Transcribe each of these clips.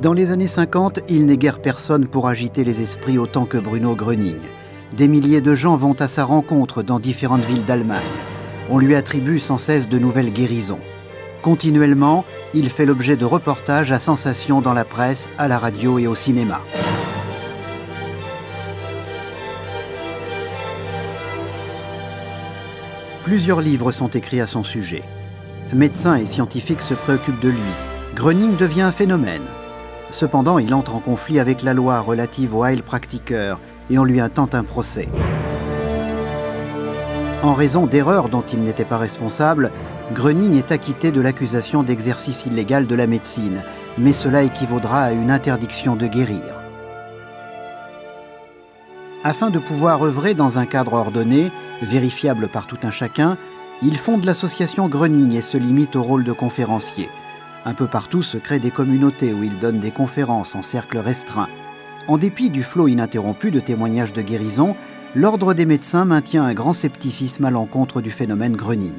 Dans les années 50, il n'est guère personne pour agiter les esprits autant que Bruno Gröning. Des milliers de gens vont à sa rencontre dans différentes villes d'Allemagne. On lui attribue sans cesse de nouvelles guérisons. Continuellement, il fait l'objet de reportages à sensation dans la presse, à la radio et au cinéma. Plusieurs livres sont écrits à son sujet. Médecins et scientifiques se préoccupent de lui. Gröning devient un phénomène. Cependant, il entre en conflit avec la loi relative aux Heilpraktiker et on lui intente un procès. En raison d'erreurs dont il n'était pas responsable, Gröning est acquitté de l'accusation d'exercice illégal de la médecine, mais cela équivaudra à une interdiction de guérir. Afin de pouvoir œuvrer dans un cadre ordonné, vérifiable par tout un chacun, il fonde l'association Gröning et se limite au rôle de conférencier. Un peu partout se créent des communautés où il donne des conférences en cercle restreint. En dépit du flot ininterrompu de témoignages de guérison, l'Ordre des médecins maintient un grand scepticisme à l'encontre du phénomène Gröning.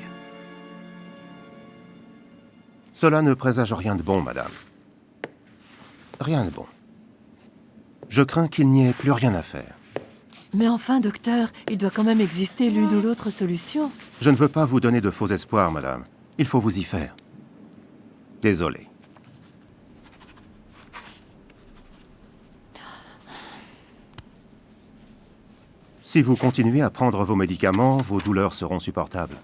Cela ne présage rien de bon, madame. Rien de bon. Je crains qu'il n'y ait plus rien à faire. Mais enfin, docteur, il doit quand même exister l'une ou l'autre solution. Je ne veux pas vous donner de faux espoirs, madame. Il faut vous y faire. Désolé. Si vous continuez à prendre vos médicaments, vos douleurs seront supportables.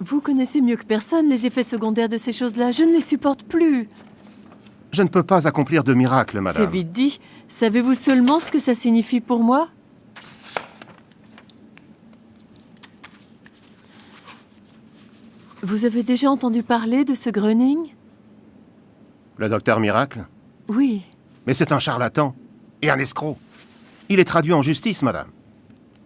Vous connaissez mieux que personne les effets secondaires de ces choses-là. Je ne les supporte plus. Je ne peux pas accomplir de miracle, madame. C'est vite dit. Savez-vous seulement ce que ça signifie pour moi ? Vous avez déjà entendu parler de ce Gröning ? Le docteur Miracle ? Oui. Mais c'est un charlatan et un escroc. Il est traduit en justice, madame.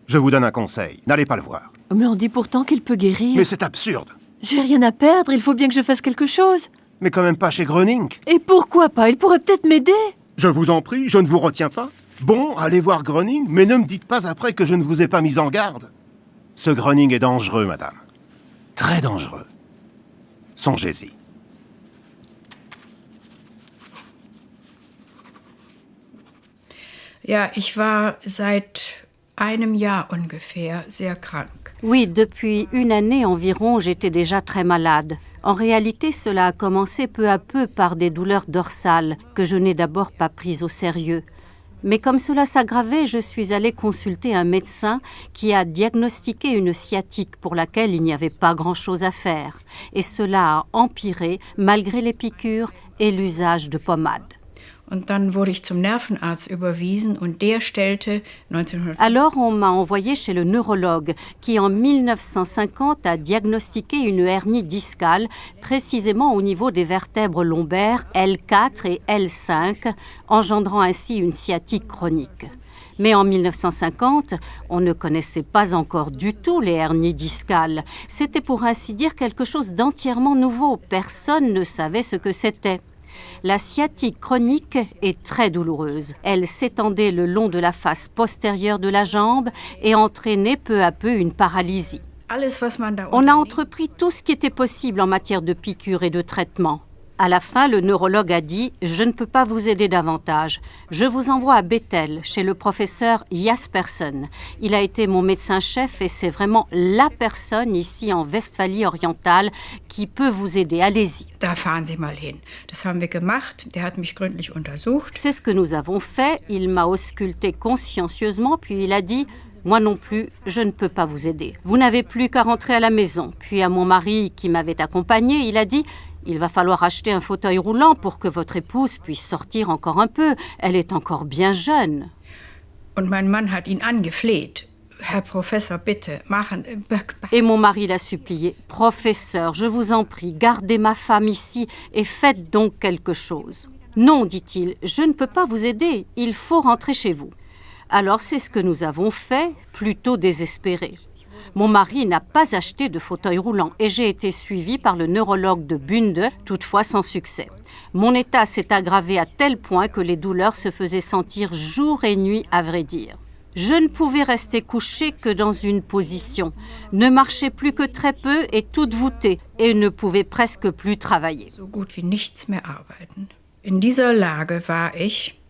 Je vous donne un conseil, n'allez pas le voir. Mais on dit pourtant qu'il peut guérir. Mais c'est absurde. J'ai rien à perdre, il faut bien que je fasse quelque chose. Mais quand même pas chez Gröning. Et pourquoi pas ? Il pourrait peut-être m'aider. Je vous en prie, je ne vous retiens pas. Bon, allez voir Gröning, mais ne me dites pas après que je ne vous ai pas mis en garde. Ce Gröning est dangereux, madame. Très dangereux. Songez-y. Ja, ich war seit einem Jahr ungefähr sehr krank. Oui, depuis une année environ, j'étais déjà très malade. En réalité, cela a commencé peu à peu par des douleurs dorsales que je n'ai d'abord pas prises au sérieux. Mais comme cela s'aggravait, je suis allée consulter un médecin qui a diagnostiqué une sciatique pour laquelle il n'y avait pas grand-chose à faire. Et cela a empiré malgré les piqûres et l'usage de pommades. Und dann wurde ich zum Nervenarzt überwiesen und der stellte 1950... Alors on m'a envoyé chez le neurologue qui en 1950 a diagnostiqué une hernie discale précisément au niveau des vertèbres lombaires L4 et L5, engendrant ainsi une sciatique chronique. Mais en 1950, on ne connaissait pas encore du tout les hernies discales. C'était pour ainsi dire quelque chose d'entièrement nouveau. Personne ne savait ce que c'était. La sciatique chronique est très douloureuse. Elle s'étendait le long de la face postérieure de la jambe et entraînait peu à peu une paralysie. On a entrepris tout ce qui était possible en matière de piqûres et de traitements. À la fin, le neurologue a dit « Je ne peux pas vous aider davantage. Je vous envoie à Bethel, chez le professeur Jaspersen. Il a été mon médecin-chef et c'est vraiment la personne ici en Westphalie orientale qui peut vous aider. Allez-y. » C'est ce que nous avons fait. Il m'a ausculté consciencieusement, puis il a dit « Moi non plus, je ne peux pas vous aider. Vous n'avez plus qu'à rentrer à la maison. » Puis à mon mari qui m'avait accompagné, il a dit « Il va falloir acheter un fauteuil roulant pour que votre épouse puisse sortir encore un peu. Elle est encore bien jeune. » Et mon mari l'a supplié. « Professeur, je vous en prie, gardez ma femme ici et faites donc quelque chose. » « Non, dit-il, je ne peux pas vous aider. Il faut rentrer chez vous. » Alors c'est ce que nous avons fait, plutôt désespérés. Mon mari n'a pas acheté de fauteuil roulant et j'ai été suivie par le neurologue de Bunde, toutefois sans succès. Mon état s'est aggravé à tel point que les douleurs se faisaient sentir jour et nuit, à vrai dire. Je ne pouvais rester couchée que dans une position, ne marchais plus que très peu et toute voûtée, et ne pouvais presque plus travailler. In dieser Lage war ich,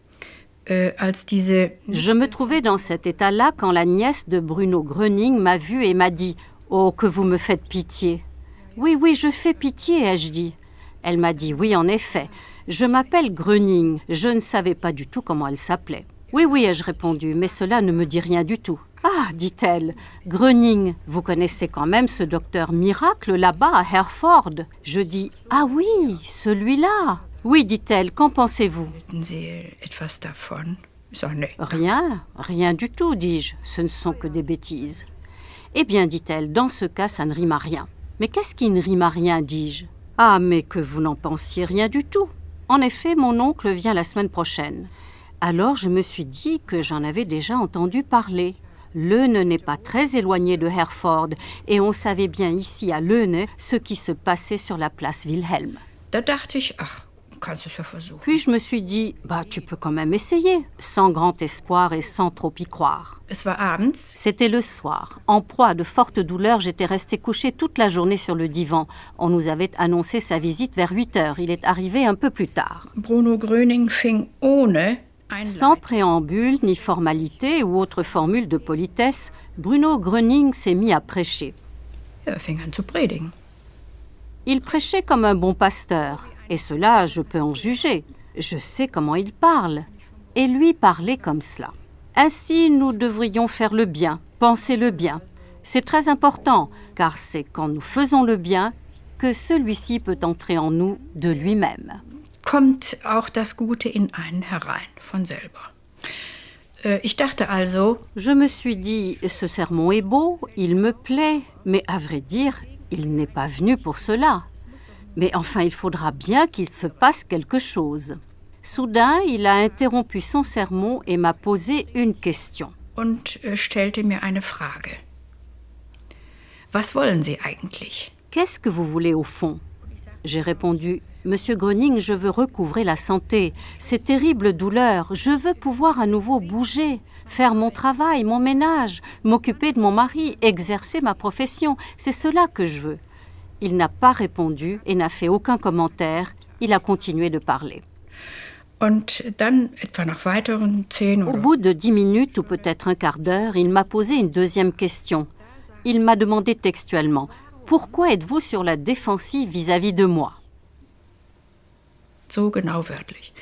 als diese... Je me trouvais dans cet état-là quand la nièce de Bruno Gröning m'a vue et m'a dit « Oh, que vous me faites pitié !»« Oui, oui, je fais pitié, ai-je dit. » Elle m'a dit « Oui, en effet, je m'appelle Gröning. » Je ne savais pas du tout comment elle s'appelait. « Oui, oui, ai-je répondu, mais cela ne me dit rien du tout. »« Ah, dit-elle, Gröning, vous connaissez quand même ce docteur miracle là-bas à Herford ?» Je dis « Ah oui, celui-là !»« Oui, dit-elle, qu'en pensez-vous ?» Halten Sie etwas davon? Ich sag, nee. Rien, rien du tout, dis-je, ce ne sont que des bêtises. Eh bien, dit-elle, dans ce cas, ça ne rime à rien. Mais qu'est-ce qui ne rime à rien, dis-je? Ah, mais que vous n'en pensiez rien du tout. En effet, mon oncle vient la semaine prochaine. Alors je me suis dit que j'en avais déjà entendu parler. Leune n'est pas très éloigné de Herford, et on savait bien ici à Leune ce qui se passait sur la place Wilhelm. Da dachte ich, ach, kannst du es ja versuchen. Puis je me suis dit, tu peux quand même essayer, sans grand espoir et sans trop y croire. Es war abends. C'était le soir. En proie à de fortes douleurs, j'étais restée couchée toute la journée sur le divan. On nous avait annoncé sa visite vers 8 heures. Il est arrivé un peu plus tard. Bruno Gröning fing ohne Sans préambule, ni formalité ou autre formule de politesse, Bruno Gröning s'est mis à prêcher. Er fing an zu predigen. Il prêchait comme un bon pasteur, et cela, je peux en juger. Je sais comment il parle. Et lui parlait comme cela. Ainsi, nous devrions faire le bien, penser le bien. C'est très important, car c'est quand nous faisons le bien que celui-ci peut entrer en nous de lui-même. Kommt auch das Gute in einen herein, von selber. Ich dachte also, Je me suis dit, ce sermon est beau, il me plaît, mais à vrai dire, il n'est pas venu pour cela. Mais enfin, il faudra bien qu'il se passe quelque chose. Soudain, il a interrompu son sermon et m'a posé une question. und stellte mir eine Frage. Was wollen Sie eigentlich? Qu'est-ce que vous voulez au fond? J'ai répondu, Monsieur Gröning, je veux recouvrer la santé. Ces terribles douleurs, je veux pouvoir à nouveau bouger, faire mon travail, mon ménage, m'occuper de mon mari, exercer ma profession. C'est cela que je veux. Il n'a pas répondu et n'a fait aucun commentaire. Il a continué de parler. Und dann, etwa nach weiteren 10 Au oder bout de 10 minutes ou peut-être un quart d'heure, il m'a posé une deuxième question. Il m'a demandé textuellement « Pourquoi êtes-vous sur la défensive vis-à-vis de moi ?» so genau wörtlich.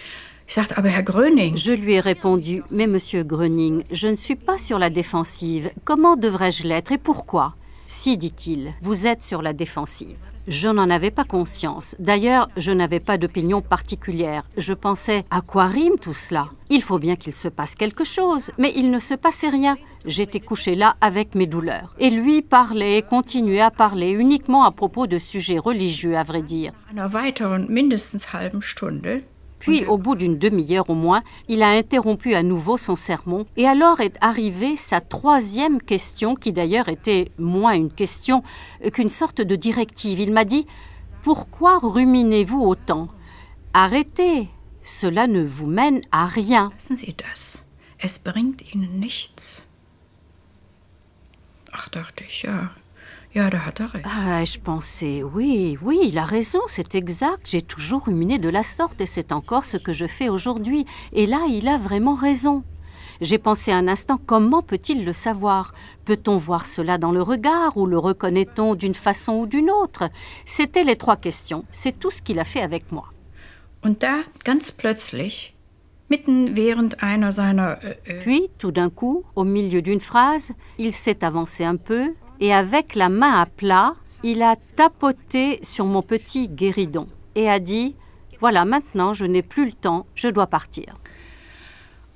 Ich sagte, aber Herr Gröning, Je lui ai répondu « Mais Monsieur Gröning, je ne suis pas sur la défensive. Comment devrais-je l'être et pourquoi ?» « Si, dit-il, vous êtes sur la défensive. » Je n'en avais pas conscience. D'ailleurs, je n'avais pas d'opinion particulière. Je pensais « À quoi rime tout cela ? Il faut bien qu'il se passe quelque chose. » Mais il ne se passait rien. J'étais couchée là avec mes douleurs. Et lui parlait et continuait à parler uniquement à propos de sujets religieux, à vrai dire. einer weiteren mindestens halben Stunde, Puis, au bout d'une demi-heure au moins, il a interrompu à nouveau son sermon et alors est arrivée sa troisième question, qui d'ailleurs était moins une question qu'une sorte de directive. Il m'a dit « Pourquoi ruminez-vous autant ? Arrêtez, cela ne vous mène à rien. lassen Sie das. Es bringt Ihnen nichts. Ach, dachte ich, ja. Ja, da hat er recht. » Je pensais, oui, il a raison, c'est exact. J'ai toujours ruminé de la sorte et c'est encore ce que je fais aujourd'hui. Et là, il a vraiment raison. J'ai pensé un instant, comment peut-il le savoir? Peut-on voir cela dans le regard ou le reconnaît-on d'une façon ou d'une autre? C'étaient les trois questions. C'est tout ce qu'il a fait avec moi. Und da, ganz plötzlich, mitten während einer seiner Puis, tout d'un coup, au milieu d'une phrase, il s'est avancé un peu et avec la main à plat, il a tapoté sur mon petit guéridon et a dit « Voilà, maintenant, je n'ai plus le temps, je dois partir. »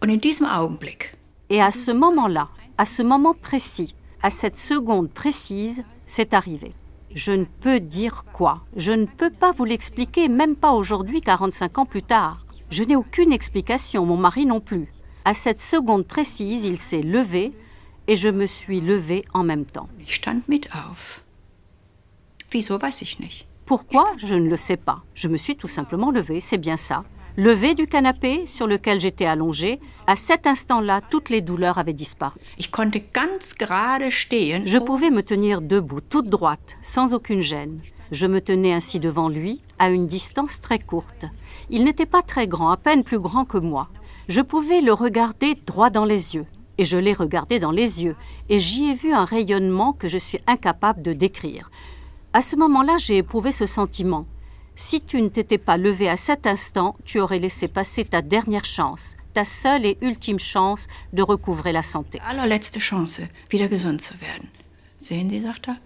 Und in diesem Augenblick, Et à ce moment-là, à ce moment précis, à cette seconde précise, c'est arrivé. Je ne peux dire quoi. Je ne peux pas vous l'expliquer, même pas aujourd'hui, 45 ans plus tard. Je n'ai aucune explication, mon mari non plus. À cette seconde précise, il s'est levé et je me suis levée en même temps. ich stand mit auf. Wieso, weiß ich nicht. Pourquoi? Je ne le sais pas. Je me suis tout simplement levée, c'est bien ça. Levé du canapé sur lequel j'étais allongée, à cet instant-là, toutes les douleurs avaient disparu. Ich konnte ganz gerade stehen. Je pouvais me tenir debout, toute droite, sans aucune gêne. Je me tenais ainsi devant lui, à une distance très courte. Il n'était pas très grand, à peine plus grand que moi. Je pouvais le regarder droit dans les yeux. Et je l'ai regardé dans les yeux. Et j'y ai vu un rayonnement que je suis incapable de décrire. À ce moment-là, j'ai éprouvé ce sentiment. Si tu ne t'étais pas levé à cet instant, tu aurais laissé passer ta dernière chance, ta seule et ultime chance de recouvrer la santé. Die allerletzte Chance, wieder gesund zu werden. Sehen Sie, sagt er.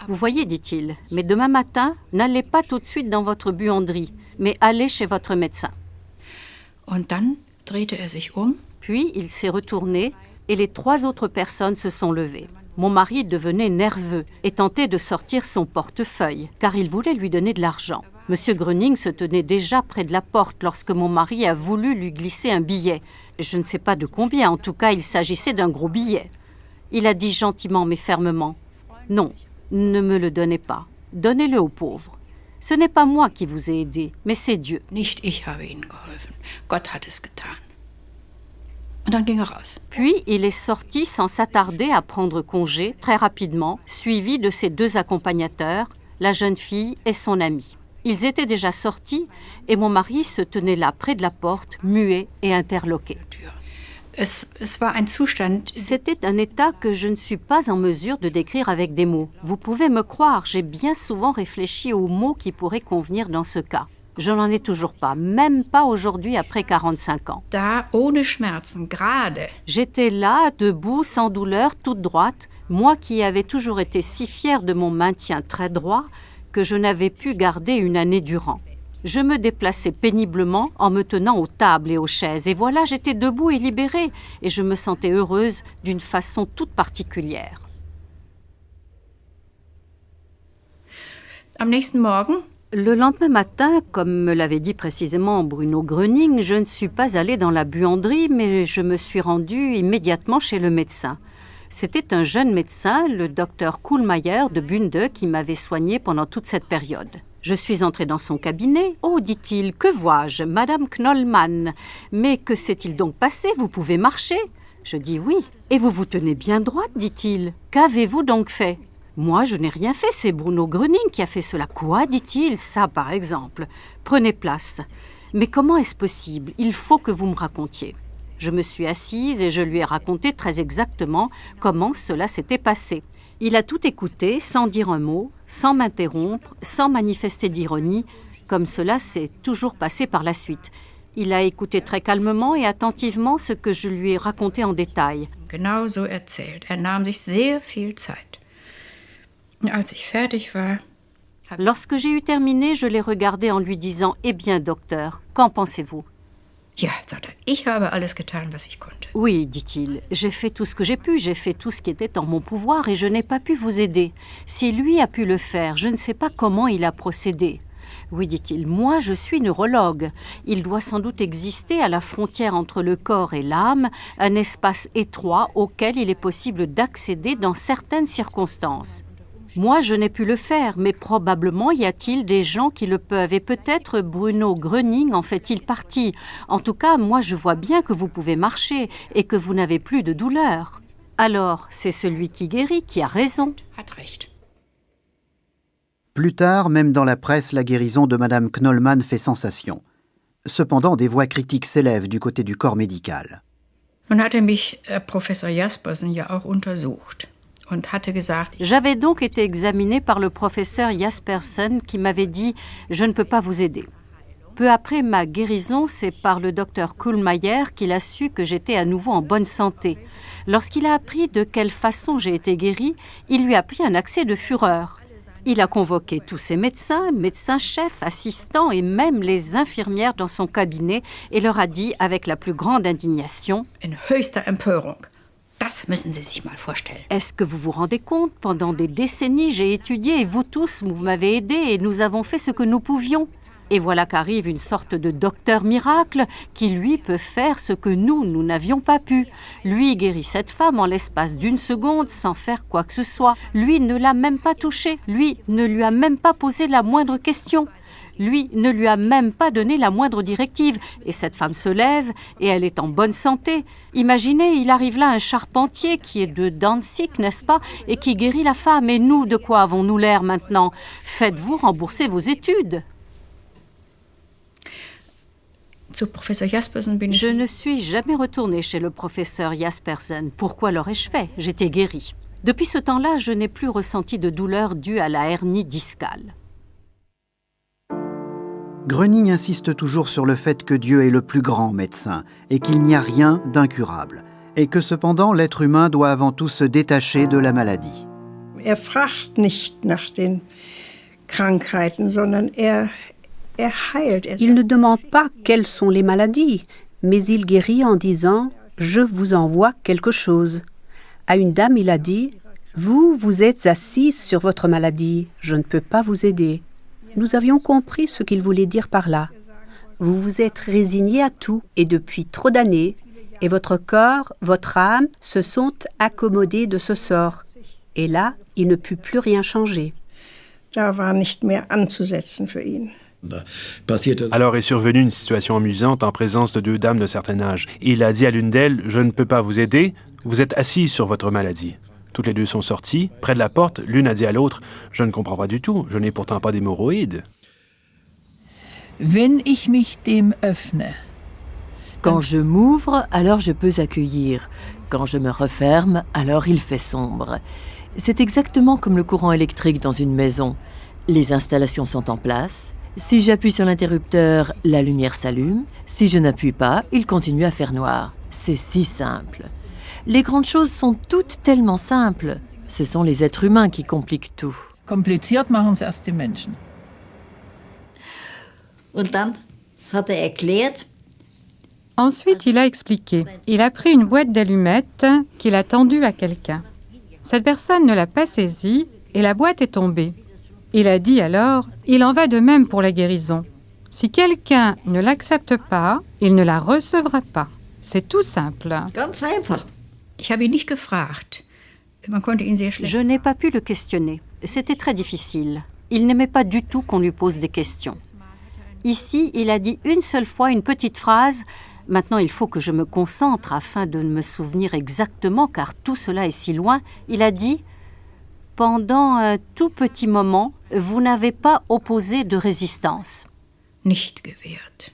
Vous voyez, dit-il, mais demain matin, n'allez pas tout de suite dans votre buanderie, mais allez chez votre médecin. Und dann drehte er sich um. Puis il s'est retourné et les 3 autres personnes se sont levées. Mon mari devenait nerveux et tentait de sortir son portefeuille, car il voulait lui donner de l'argent. Monsieur Gröning se tenait déjà près de la porte lorsque mon mari a voulu lui glisser un billet. Je ne sais pas de combien, en tout cas il s'agissait d'un gros billet. Il a dit gentiment mais fermement, « Non, ne me le donnez pas. Donnez-le aux pauvres. Ce n'est pas moi qui vous ai aidé, mais c'est Dieu. » Nicht ich habe ihnen geholfen. Gott hat es getan. Und dann ging er raus. Puis il est sorti sans s'attarder à prendre congé, très rapidement, suivi de ses 2 accompagnateurs, la jeune fille et son ami. Ils étaient déjà sortis et mon mari se tenait là près de la porte, muet et interloqué. Es war ein Zustand. C'était un état que je ne suis pas en mesure de décrire avec des mots. Vous pouvez me croire, j'ai bien souvent réfléchi aux mots qui pourraient convenir dans ce cas. Je n'en ai toujours pas, même pas aujourd'hui après 45 ans. Da ohne Schmerzen, gerade. J'étais là, debout, sans douleur, toute droite, moi qui avais toujours été si fière de mon maintien très droit que je n'avais pu garder une année durant. Je me déplaçais péniblement en me tenant aux tables et aux chaises. Et voilà, j'étais debout et libérée. Et je me sentais heureuse d'une façon toute particulière. Am nächsten Morgen. Le lendemain matin, comme me l'avait dit précisément Bruno Gröning, je ne suis pas allée dans la buanderie, mais je me suis rendue immédiatement chez le médecin. C'était un jeune médecin, le docteur Kuhlmeier de Bunde, qui m'avait soignée pendant toute cette période. Je suis entrée dans son cabinet. « Oh, dit-il, que vois-je, Madame Knollmann? Mais que s'est-il donc passé? Vous pouvez marcher ?» Je dis « Oui. »« Et vous vous tenez bien droite, dit-il. Qu'avez-vous donc fait ?»« Moi, je n'ai rien fait, c'est Bruno Gröning qui a fait cela. »« Quoi, dit-il? Ça, par exemple. Prenez place. »« Mais comment est-ce possible? Il faut que vous me racontiez. » Je me suis assise et je lui ai raconté très exactement comment cela s'était passé. Il a tout écouté, sans dire un mot, sans m'interrompre, sans manifester d'ironie, comme cela s'est toujours passé par la suite. Il a écouté très calmement et attentivement ce que je lui ai raconté en détail. Genau so erzählt. Nahm sich sehr viel Zeit. Als ich fertig war. Lorsque j'ai eu terminé, je l'ai regardé en lui disant « Eh bien, docteur, qu'en pensez-vous » Ja, sagt er, ich habe alles getan, was ich konnte. Oui, dit-il, j'ai fait tout ce que j'ai pu, j'ai fait tout ce qui était en mon pouvoir et je n'ai pas pu vous aider. Si lui a pu le faire, je ne sais pas comment il a procédé. Oui, dit-il, moi je suis neurologue. Il doit sans doute exister à la frontière entre le corps et l'âme un espace étroit auquel il est possible d'accéder dans certaines circonstances. Moi, je n'ai pu le faire, mais probablement y a-t-il des gens qui le peuvent. Et peut-être Bruno Gröning en fait-il partie. En tout cas, moi, je vois bien que vous pouvez marcher et que vous n'avez plus de douleur. Alors, c'est celui qui guérit qui a raison. Hat recht. Plus tard, même dans la presse, la guérison de Madame Knollmann fait sensation. Cependant, des voix critiques s'élèvent du côté du corps médical. Nun hatte mich Professor Jaspersen ja auch untersucht. J'avais donc été examinée par le professeur Jaspersen qui m'avait dit « Je ne peux pas vous aider ». Peu après ma guérison, c'est par le docteur Kuhlmeier qu'il a su que j'étais à nouveau en bonne santé. Lorsqu'il a appris de quelle façon j'ai été guérie, il lui a pris un accès de fureur. Il a convoqué tous ses médecins, médecins-chefs, assistants et même les infirmières dans son cabinet et leur a dit avec la plus grande indignation « In höchster Empörung. Das müssen Sie sich mal vorstellen. Est-ce que vous vous rendez compte? Pendant des décennies, j'ai étudié et vous tous, vous m'avez aidé et nous avons fait ce que nous pouvions. Et voilà qu'arrive une sorte de docteur miracle qui, lui, peut faire ce que nous n'avions pas pu. Lui guérit cette femme en l'espace d'1 seconde sans faire quoi que ce soit. Lui ne l'a même pas touchée. Lui ne lui a même pas posé la moindre question. Lui ne lui a même pas donné la moindre directive. Et cette femme se lève et elle est en bonne santé. Imaginez, il arrive là un charpentier qui est de Danzig, n'est-ce pas, et qui guérit la femme. Et nous, de quoi avons-nous l'air maintenant? Faites-vous rembourser vos études. Zu Professor Jaspersen bin ich... Je ne suis jamais retournée chez le professeur Jaspersen. Pourquoi l'aurais-je fait? J'étais guérie. Depuis ce temps-là, je n'ai plus ressenti de douleur due à la hernie discale. Gröning insiste toujours sur le fait que Dieu est le plus grand médecin et qu'il n'y a rien d'incurable, et que cependant l'être humain doit avant tout se détacher de la maladie. Fragt nicht nach den Krankheiten, sondern heilt. Il ne demande pas quelles sont les maladies, mais il guérit en disant « Je vous envoie quelque chose ». À une dame, il a dit « Vous êtes assise sur votre maladie, je ne peux pas vous aider ». Nous avions compris ce qu'il voulait dire par là. Vous vous êtes résigné à tout, et depuis trop d'années, et votre corps, votre âme se sont accommodés de ce sort. Et là, il ne put plus rien changer. Da war nicht mehr anzusetzen für ihn. Alors est survenue une situation amusante en présence de deux dames de certain âge. Il a dit à l'une d'elles « Je ne peux pas vous aider, vous êtes assise sur votre maladie ». Toutes les deux sont sorties. Près de la porte, l'une a dit à l'autre « Je ne comprends pas du tout, je n'ai pourtant pas d'hémorroïdes ». Wenn ich mich dem öffne. Quand je m'ouvre, alors je peux accueillir. Quand je me referme, alors il fait sombre. C'est exactement comme le courant électrique dans une maison. Les installations sont en place. Si j'appuie sur l'interrupteur, la lumière s'allume. Si je n'appuie pas, il continue à faire noir. C'est si simple. Les grandes choses sont toutes tellement simples. Ce sont les êtres humains qui compliquent tout. Kompliziert machen es erst die Menschen. Und dann hat erklärt. Ensuite, il a expliqué. Il a pris une boîte d'allumettes qu'il a tendue à quelqu'un. Cette personne ne l'a pas saisie et la boîte est tombée. Il a dit alors, il en va de même pour la guérison. Si quelqu'un ne l'accepte pas, il ne la recevra pas. C'est tout simple. Ganz einfach. Ich habe ihn nicht gefragt. Man konnte ihn sehr schlecht... Je n'ai pas pu le questionner. C'était très difficile. Il n'aimait pas du tout qu'on lui pose des questions. Ici, il a dit une seule fois une petite phrase. Maintenant, il faut que je me concentre afin de me souvenir exactement, car tout cela est si loin. Il a dit, pendant un tout petit moment, vous n'avez pas opposé de résistance. Nicht gewehrt.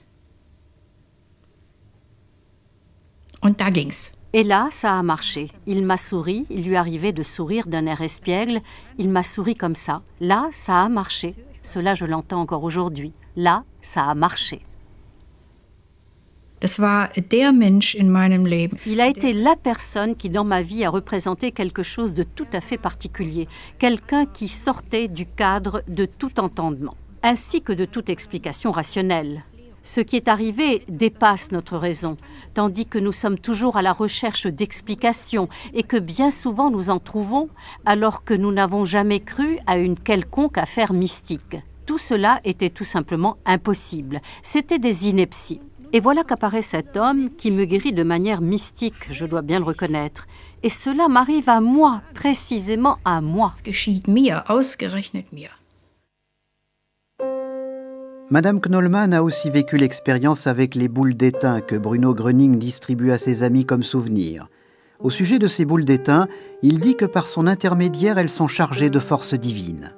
Und da ging's. Et là, ça a marché. Il m'a souri, il lui arrivait de sourire d'un air espiègle. Il m'a souri comme ça. Là, ça a marché. Cela, je l'entends encore aujourd'hui. Là, ça a marché. Das war der Mensch in meinem Leben. Il a été la personne qui, dans ma vie, a représenté quelque chose de tout à fait particulier. Quelqu'un qui sortait du cadre de tout entendement, ainsi que de toute explication rationnelle. Ce qui est arrivé dépasse notre raison, tandis que nous sommes toujours à la recherche d'explications et que bien souvent nous en trouvons alors que nous n'avons jamais cru à une quelconque affaire mystique. Tout cela était tout simplement impossible. C'était des inepties. Et voilà qu'apparaît cet homme qui me guérit de manière mystique, je dois bien le reconnaître. Et cela m'arrive à moi, précisément à moi. Es geschieht mir, ausgerechnet mir. Madame Knollmann a aussi vécu l'expérience avec les boules d'étain que Bruno Gröning distribue à ses amis comme souvenir. Au sujet de ces boules d'étain, il dit que par son intermédiaire, elles sont chargées de forces divines.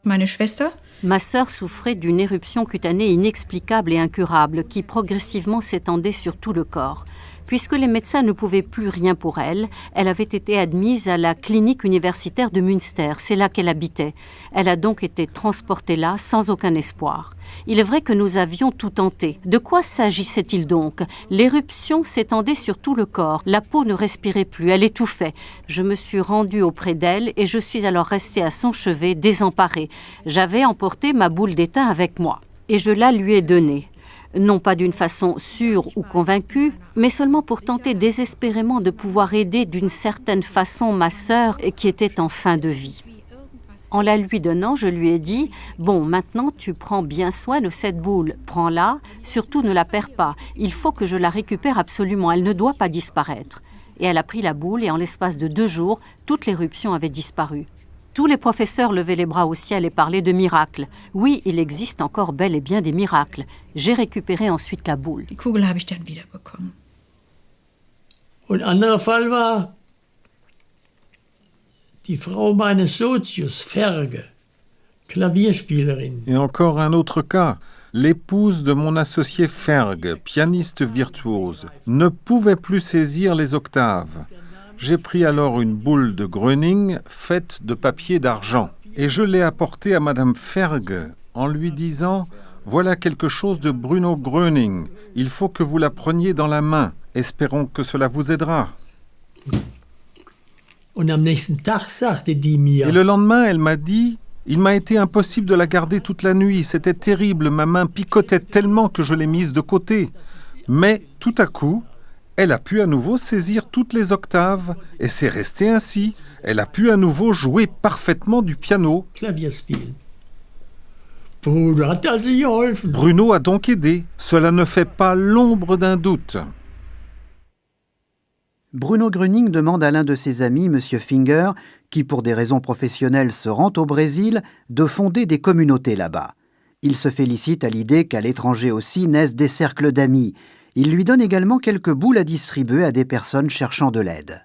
Meine Schwester? Ma sœur souffrait d'une éruption cutanée inexplicable et incurable qui progressivement s'étendait sur tout le corps. Puisque les médecins ne pouvaient plus rien pour elle, elle avait été admise à la clinique universitaire de Münster, c'est là qu'elle habitait. Elle a donc été transportée là sans aucun espoir. Il est vrai que nous avions tout tenté. De quoi s'agissait-il donc? L'éruption s'étendait sur tout le corps, la peau ne respirait plus, elle étouffait. Je me suis rendue auprès d'elle et je suis alors restée à son chevet, désemparée. J'avais emporté ma boule d'étain avec moi et je la lui ai donnée. Non pas d'une façon sûre ou convaincue, mais seulement pour tenter désespérément de pouvoir aider d'une certaine façon ma sœur qui était en fin de vie. En la lui donnant, je lui ai dit « Bon, maintenant tu prends bien soin de cette boule, prends-la, surtout ne la perds pas, il faut que je la récupère absolument, elle ne doit pas disparaître. » Et elle a pris la boule et en l'espace de 2 jours, toute l'éruption avait disparu. Tous les professeurs levaient les bras au ciel et parlaient de miracles. Oui, il existe encore bel et bien des miracles. J'ai récupéré ensuite la boule. Die Kugel habe ich dann wiederbekommen. Und ein anderer Fall war, die Frau meines Sozius, Ferge, Klavierspielerin. Et encore un autre cas. L'épouse de mon associé Ferg, pianiste virtuose, ne pouvait plus saisir les octaves. J'ai pris alors une boule de Gröning faite de papier d'argent et je l'ai apportée à Madame Ferg en lui disant « Voilà quelque chose de Bruno Gröning, il faut que vous la preniez dans la main, espérons que cela vous aidera. » Und am nächsten Tag sagte die mir, Et le lendemain, elle m'a dit « Il m'a été impossible de la garder toute la nuit, c'était terrible, ma main picotait tellement que je l'ai mise de côté. » Mais tout à coup, elle a pu à nouveau saisir toutes les octaves et c'est resté ainsi. Elle a pu à nouveau jouer parfaitement du piano. Klavierspielen. Bruno hat also geholfen. Bruno a donc aidé. Cela ne fait pas l'ombre d'un doute. Bruno Gröning demande à l'un de ses amis, M. Finger, qui pour des raisons professionnelles se rend au Brésil, de fonder des communautés là-bas. Il se félicite à l'idée qu'à l'étranger aussi naissent des cercles d'amis. Il lui donne également quelques boules à distribuer à des personnes cherchant de l'aide.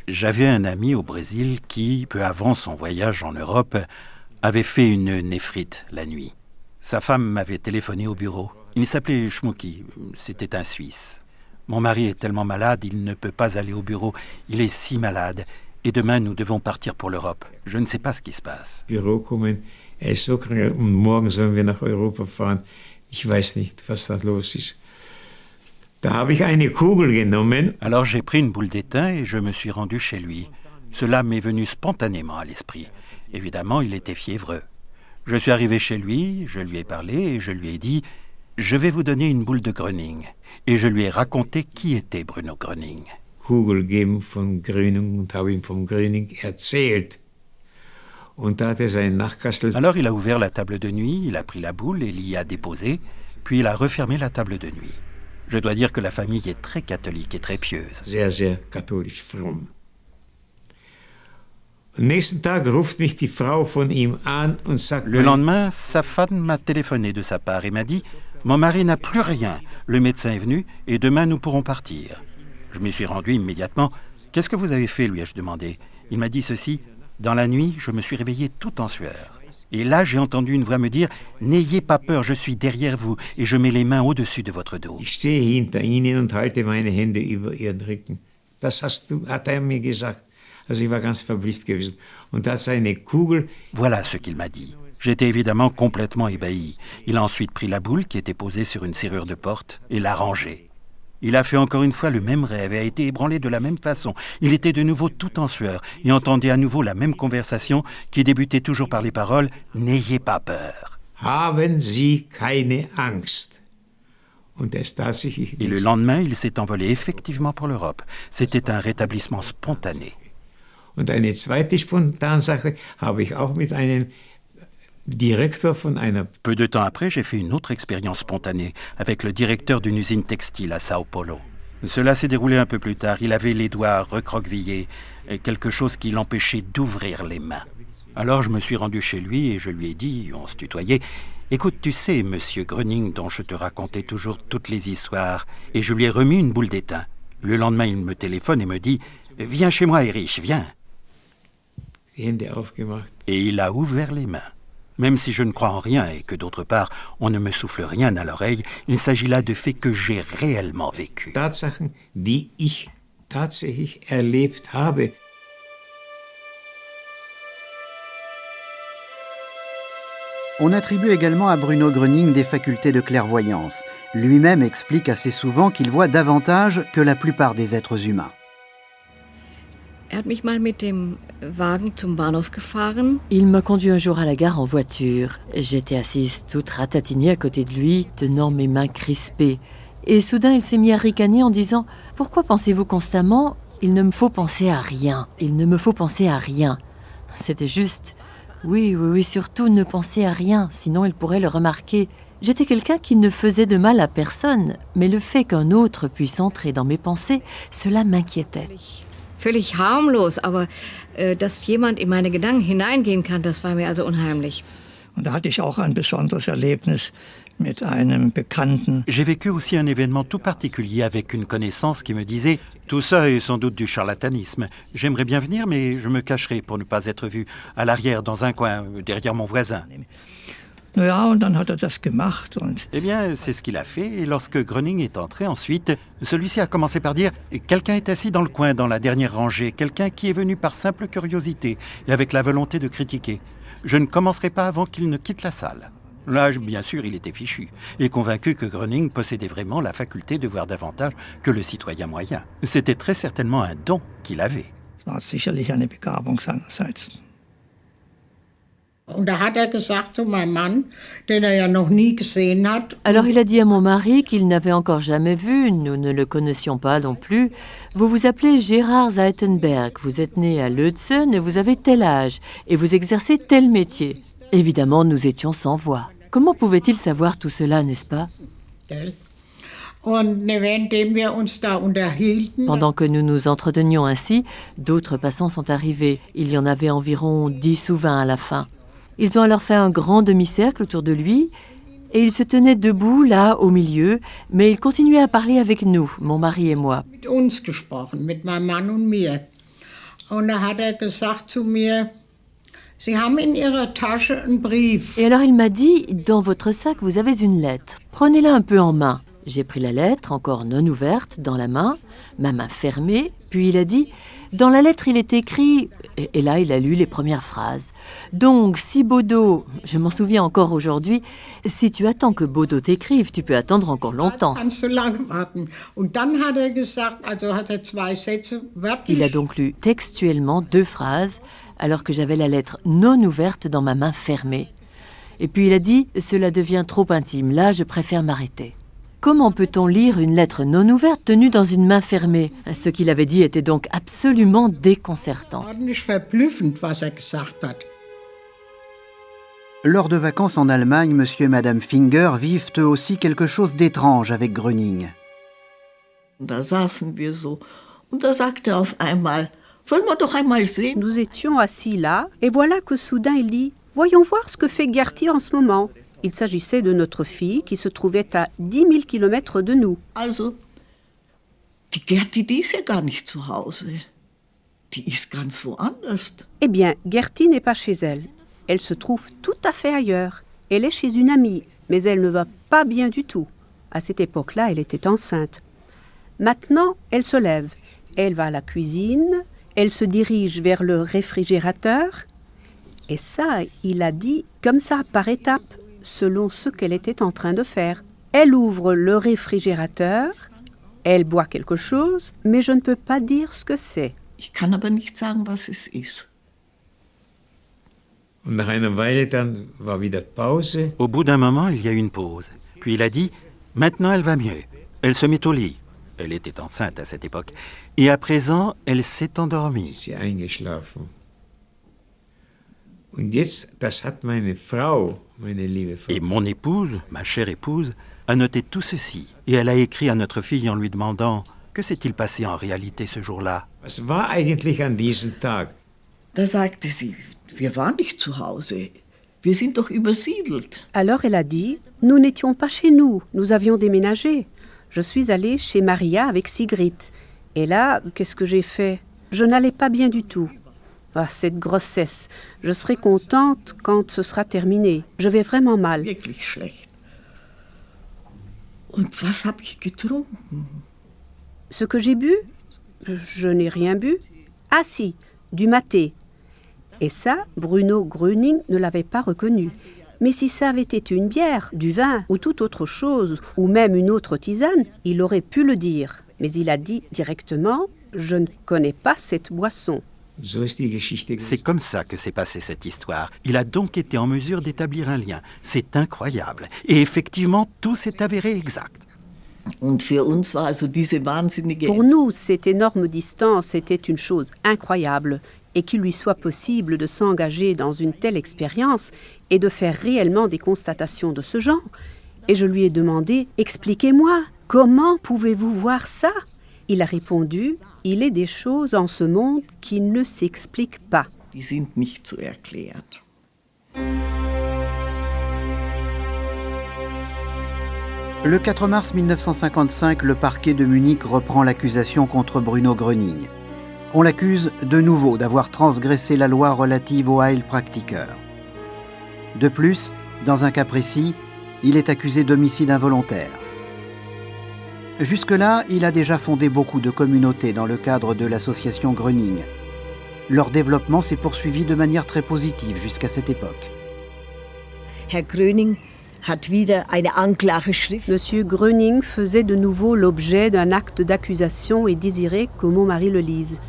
J'avais un ami au Brésil qui, peu avant son voyage en Europe, avait fait une néphrite la nuit. Sa femme m'avait téléphoné au bureau. Il s'appelait Schmucki, c'était un Suisse. Mon mari est tellement malade, il ne peut pas aller au bureau. Il est si malade. Et demain, nous devons partir pour l'Europe. Je ne sais pas ce qui se passe. Bureau kommen, ist so krank und morgen sollen wir nach Europa fahren. Ich weiß nicht, was da los ist. Da habe ich eine Kugel genommen. Alors j'ai pris une boule d'étain et je me suis rendu chez lui. Cela m'est venu spontanément à l'esprit. Évidemment, il était fiévreux. Je suis arrivé chez lui, je lui ai parlé et je lui ai dit « Je vais vous donner une boule de Gröning ». Et je lui ai raconté qui était Bruno Gröning. Kugel geben von Gröning und habe ihm von Gröning erzählt. Und da hat sein Nachtkastel. Alors il a ouvert la table de nuit, il a pris la boule et l'y a déposée, puis il a refermé la table de nuit. Je dois dire que la famille est très catholique et très pieuse. Sehr, sehr katholisch fromm. Am nächsten Tag ruft mich die Frau von ihm an und sagt. Le lendemain, sa femme m'a téléphoné de sa part et m'a dit « Mon mari n'a plus rien, le médecin est venu et demain nous pourrons partir. » Je m'y suis rendu immédiatement. « Qu'est-ce que vous avez fait ?» lui ai-je demandé. Il m'a dit ceci. « Dans la nuit, je me suis réveillé tout en sueur. Et là, j'ai entendu une voix me dire « N'ayez pas peur, je suis derrière vous et je mets les mains au-dessus de votre dos. » Ich stehe hinter Ihnen und halte meine Hände über Ihren Rücken. Das hat mir gesagt. Also ich war ganz verblüfft gewesen. Und da hat seine Kugel. Voilà ce qu'il m'a dit. J'étais évidemment complètement ébahi. Il a ensuite pris la boule qui était posée sur une serrure de porte et l'a rangée. Il a fait encore une fois le même rêve et a été ébranlé de la même façon. Il était de nouveau tout en sueur et entendait à nouveau la même conversation qui débutait toujours par les paroles « N'ayez pas peur ». Haben Sie keine Angst. Et le lendemain, il s'est envolé effectivement pour l'Europe. C'était un rétablissement spontané. Und eine zweite Spontansache habe ich auch mit einem Directeur von einer. Peu de temps après, j'ai fait une autre expérience spontanée avec le directeur d'une usine textile à Sao Paulo. Cela s'est déroulé un peu plus tard. Il avait les doigts recroquevillés, quelque chose qui l'empêchait d'ouvrir les mains. Alors je me suis rendu chez lui et je lui ai dit, on se tutoyait, « Écoute, tu sais, monsieur Gröning, dont je te racontais toujours toutes les histoires, et je lui ai remis une boule d'étain. Le lendemain, il me téléphone et me dit, « Viens chez moi, Erich, viens. » Et il a ouvert les mains. Même si je ne crois en rien et que d'autre part, on ne me souffle rien à l'oreille, il s'agit là de faits que j'ai réellement vécus. Tatsachen, die ich tatsächlich erlebt habe. On attribue également à Bruno Gröning des facultés de clairvoyance. Lui-même explique assez souvent qu'il voit davantage que la plupart des êtres humains. Il m'a conduit un jour à la gare en voiture. J'étais assise toute ratatinée à côté de lui, tenant mes mains crispées. Et soudain, il s'est mis à ricaner en disant « Pourquoi pensez-vous constamment « Il ne me faut penser à rien, il ne me faut penser à rien ». C'était juste « Oui, surtout ne pensez à rien, sinon il pourrait le remarquer. J'étais quelqu'un qui ne faisait de mal à personne, mais le fait qu'un autre puisse entrer dans mes pensées, cela m'inquiétait. Völlig harmlos, aber dass jemand in meine Gedanken hineingehen kann, das war mir also unheimlich. Und da hatte ich auch ein besonderes Erlebnis mit einem Bekannten. J'ai vécu aussi un événement tout particulier avec une connaissance qui me disait « Tout ça est sans doute du charlatanisme. J'aimerais bien venir, mais je me cacherai pour ne pas être vu à l'arrière, dans un coin, derrière mon voisin. » Ja, und dann hat das gemacht. Und Eh bien, c'est ce qu'il a fait, et lorsque Gröning est entré ensuite, celui-ci a commencé par dire « Quelqu'un est assis dans le coin, dans la dernière rangée, quelqu'un qui est venu par simple curiosité et avec la volonté de critiquer. Je ne commencerai pas avant qu'il ne quitte la salle. » Là, bien sûr, il était fichu, et convaincu que Gröning possédait vraiment la faculté de voir davantage que le citoyen moyen. C'était très certainement un don qu'il avait. es war sicherlich eine Begabung seinerseits. Und da hat gesagt zu meinem Mann, den ja noch nie gesehen hat. Alors il a dit à mon mari qu'il n'avait encore jamais vu, nous ne le connaissions pas non plus. Vous vous appelez Gérard Zeitenberg, vous êtes né à Leutzen et vous avez tel âge, et vous exercez tel métier. Évidemment, nous étions sans voix. Comment pouvait-il savoir tout cela, n'est-ce pas? Pendant que nous nous entretenions ainsi, d'autres passants sont arrivés. Il y en avait environ 10 ou 20 à la fin. Ils ont alors fait un grand demi-cercle autour de lui et il se tenait debout là au milieu, mais il continuait à parler avec nous, mon mari et moi. Mit uns gesprochen, mit meinem Mann und mir. Und da hat gesagt zu mir, Sie haben in Ihrer Tasche einen Brief. Et alors il m'a dit, dans votre sac, vous avez une lettre. Prenez-la un peu en main. J'ai pris la lettre, encore non ouverte, dans la main, ma main fermée, puis il a dit, dans la lettre il est écrit, et là il a lu les premières phrases. Donc si Baudot, je m'en souviens encore aujourd'hui, si tu attends que Baudot t'écrive, tu peux attendre encore longtemps. Il a donc lu textuellement 2 phrases, alors que j'avais la lettre non ouverte dans ma main fermée. Et puis il a dit, cela devient trop intime, là je préfère m'arrêter. Comment peut-on lire une lettre non ouverte tenue dans une main fermée? Ce qu'il avait dit était donc absolument déconcertant. Lors de vacances en Allemagne, monsieur et madame Finger vivent eux aussi quelque chose d'étrange avec Gröning. Da saßen wir so und da sagte er auf einmal, wollen wir doch einmal sehen. Nous étions assis là, et voilà que soudain il dit « Voyons voir ce que fait Gertie en ce moment ». Il s'agissait de notre fille qui se trouvait à 10 000 kilomètres de nous. Also, die Gertie, die ist ja gar nicht zu Hause. Die ist ganz woanders. Eh bien, Gertie n'est pas chez elle. Elle se trouve tout à fait ailleurs. Elle est chez une amie, mais elle ne va pas bien du tout. À cette époque-là, elle était enceinte. Maintenant, elle se lève. Elle va à la cuisine, elle se dirige vers le réfrigérateur. Et ça, il a dit comme ça, par étapes, selon ce qu'elle était en train de faire. Elle ouvre le réfrigérateur, elle boit quelque chose, mais je ne peux pas dire ce que c'est. Ich kann aber nicht sagen, was es ist. Und nach einer Weile dann war wieder Pause. Au bout d'un moment, il y a eu une pause. Puis il a dit « Maintenant, elle va mieux. Elle se met au lit. » Elle était enceinte à cette époque. Et à présent, elle s'est endormie. Sie eingeschlafen. Und jetzt, das hat meine Frau, meine liebe Frau. Et mon épouse, ma chère épouse, a noté tout ceci. Et elle a écrit à notre fille en lui demandant « Que s'est-il passé en réalité ce jour-là » Was war eigentlich an diesem Tag? Da sagte sie, wir waren nicht zu Hause. Wir sind doch übersiedelt. Alors elle a dit, nous n'étions pas chez nous, nous avions déménagé. Je suis allée chez Maria avec Sigrid. Et là, qu'est-ce que j'ai fait? Je n'allais pas bien du tout. Ah, cette grossesse, je serai contente quand ce sera terminé. Je vais vraiment mal. Wirklich schlecht. Und was habe ich getrunken? Ce que j'ai bu? Je n'ai rien bu. Ah si, du maté. Et ça, Bruno Gröning ne l'avait pas reconnu. Mais si ça avait été une bière, du vin ou toute autre chose, ou même une autre tisane, il aurait pu le dire. Mais il a dit directement « Je ne connais pas cette boisson ». C'est comme ça que s'est passée cette histoire. Il a donc été en mesure d'établir un lien. C'est incroyable. Et effectivement, tout s'est avéré exact. Pour nous, cette énorme distance était une chose incroyable. Et qu'il lui soit possible de s'engager dans une telle expérience et de faire réellement des constatations de ce genre, et je lui ai demandé « Expliquez-moi, comment pouvez-vous voir ça ?» Il a répondu « Il est des choses en ce monde qui ne s'expliquent pas. » Die sind nicht zu erklären. Le 4 mars 1955, le parquet de Munich reprend l'accusation contre Bruno Gröning. On l'accuse de nouveau d'avoir transgressé la loi relative aux Heilpraktiker. De plus, dans un cas précis, il est accusé d'homicide involontaire. Jusque-là, il a déjà fondé beaucoup de communautés dans le cadre de l'association Gröning. Leur développement s'est poursuivi de manière très positive jusqu'à cette époque. Herr Gröning hat wieder eine Anklageschrift. Monsieur Gröning faisait de nouveau l'objet d'un acte d'accusation et désirait que mon mari le lise.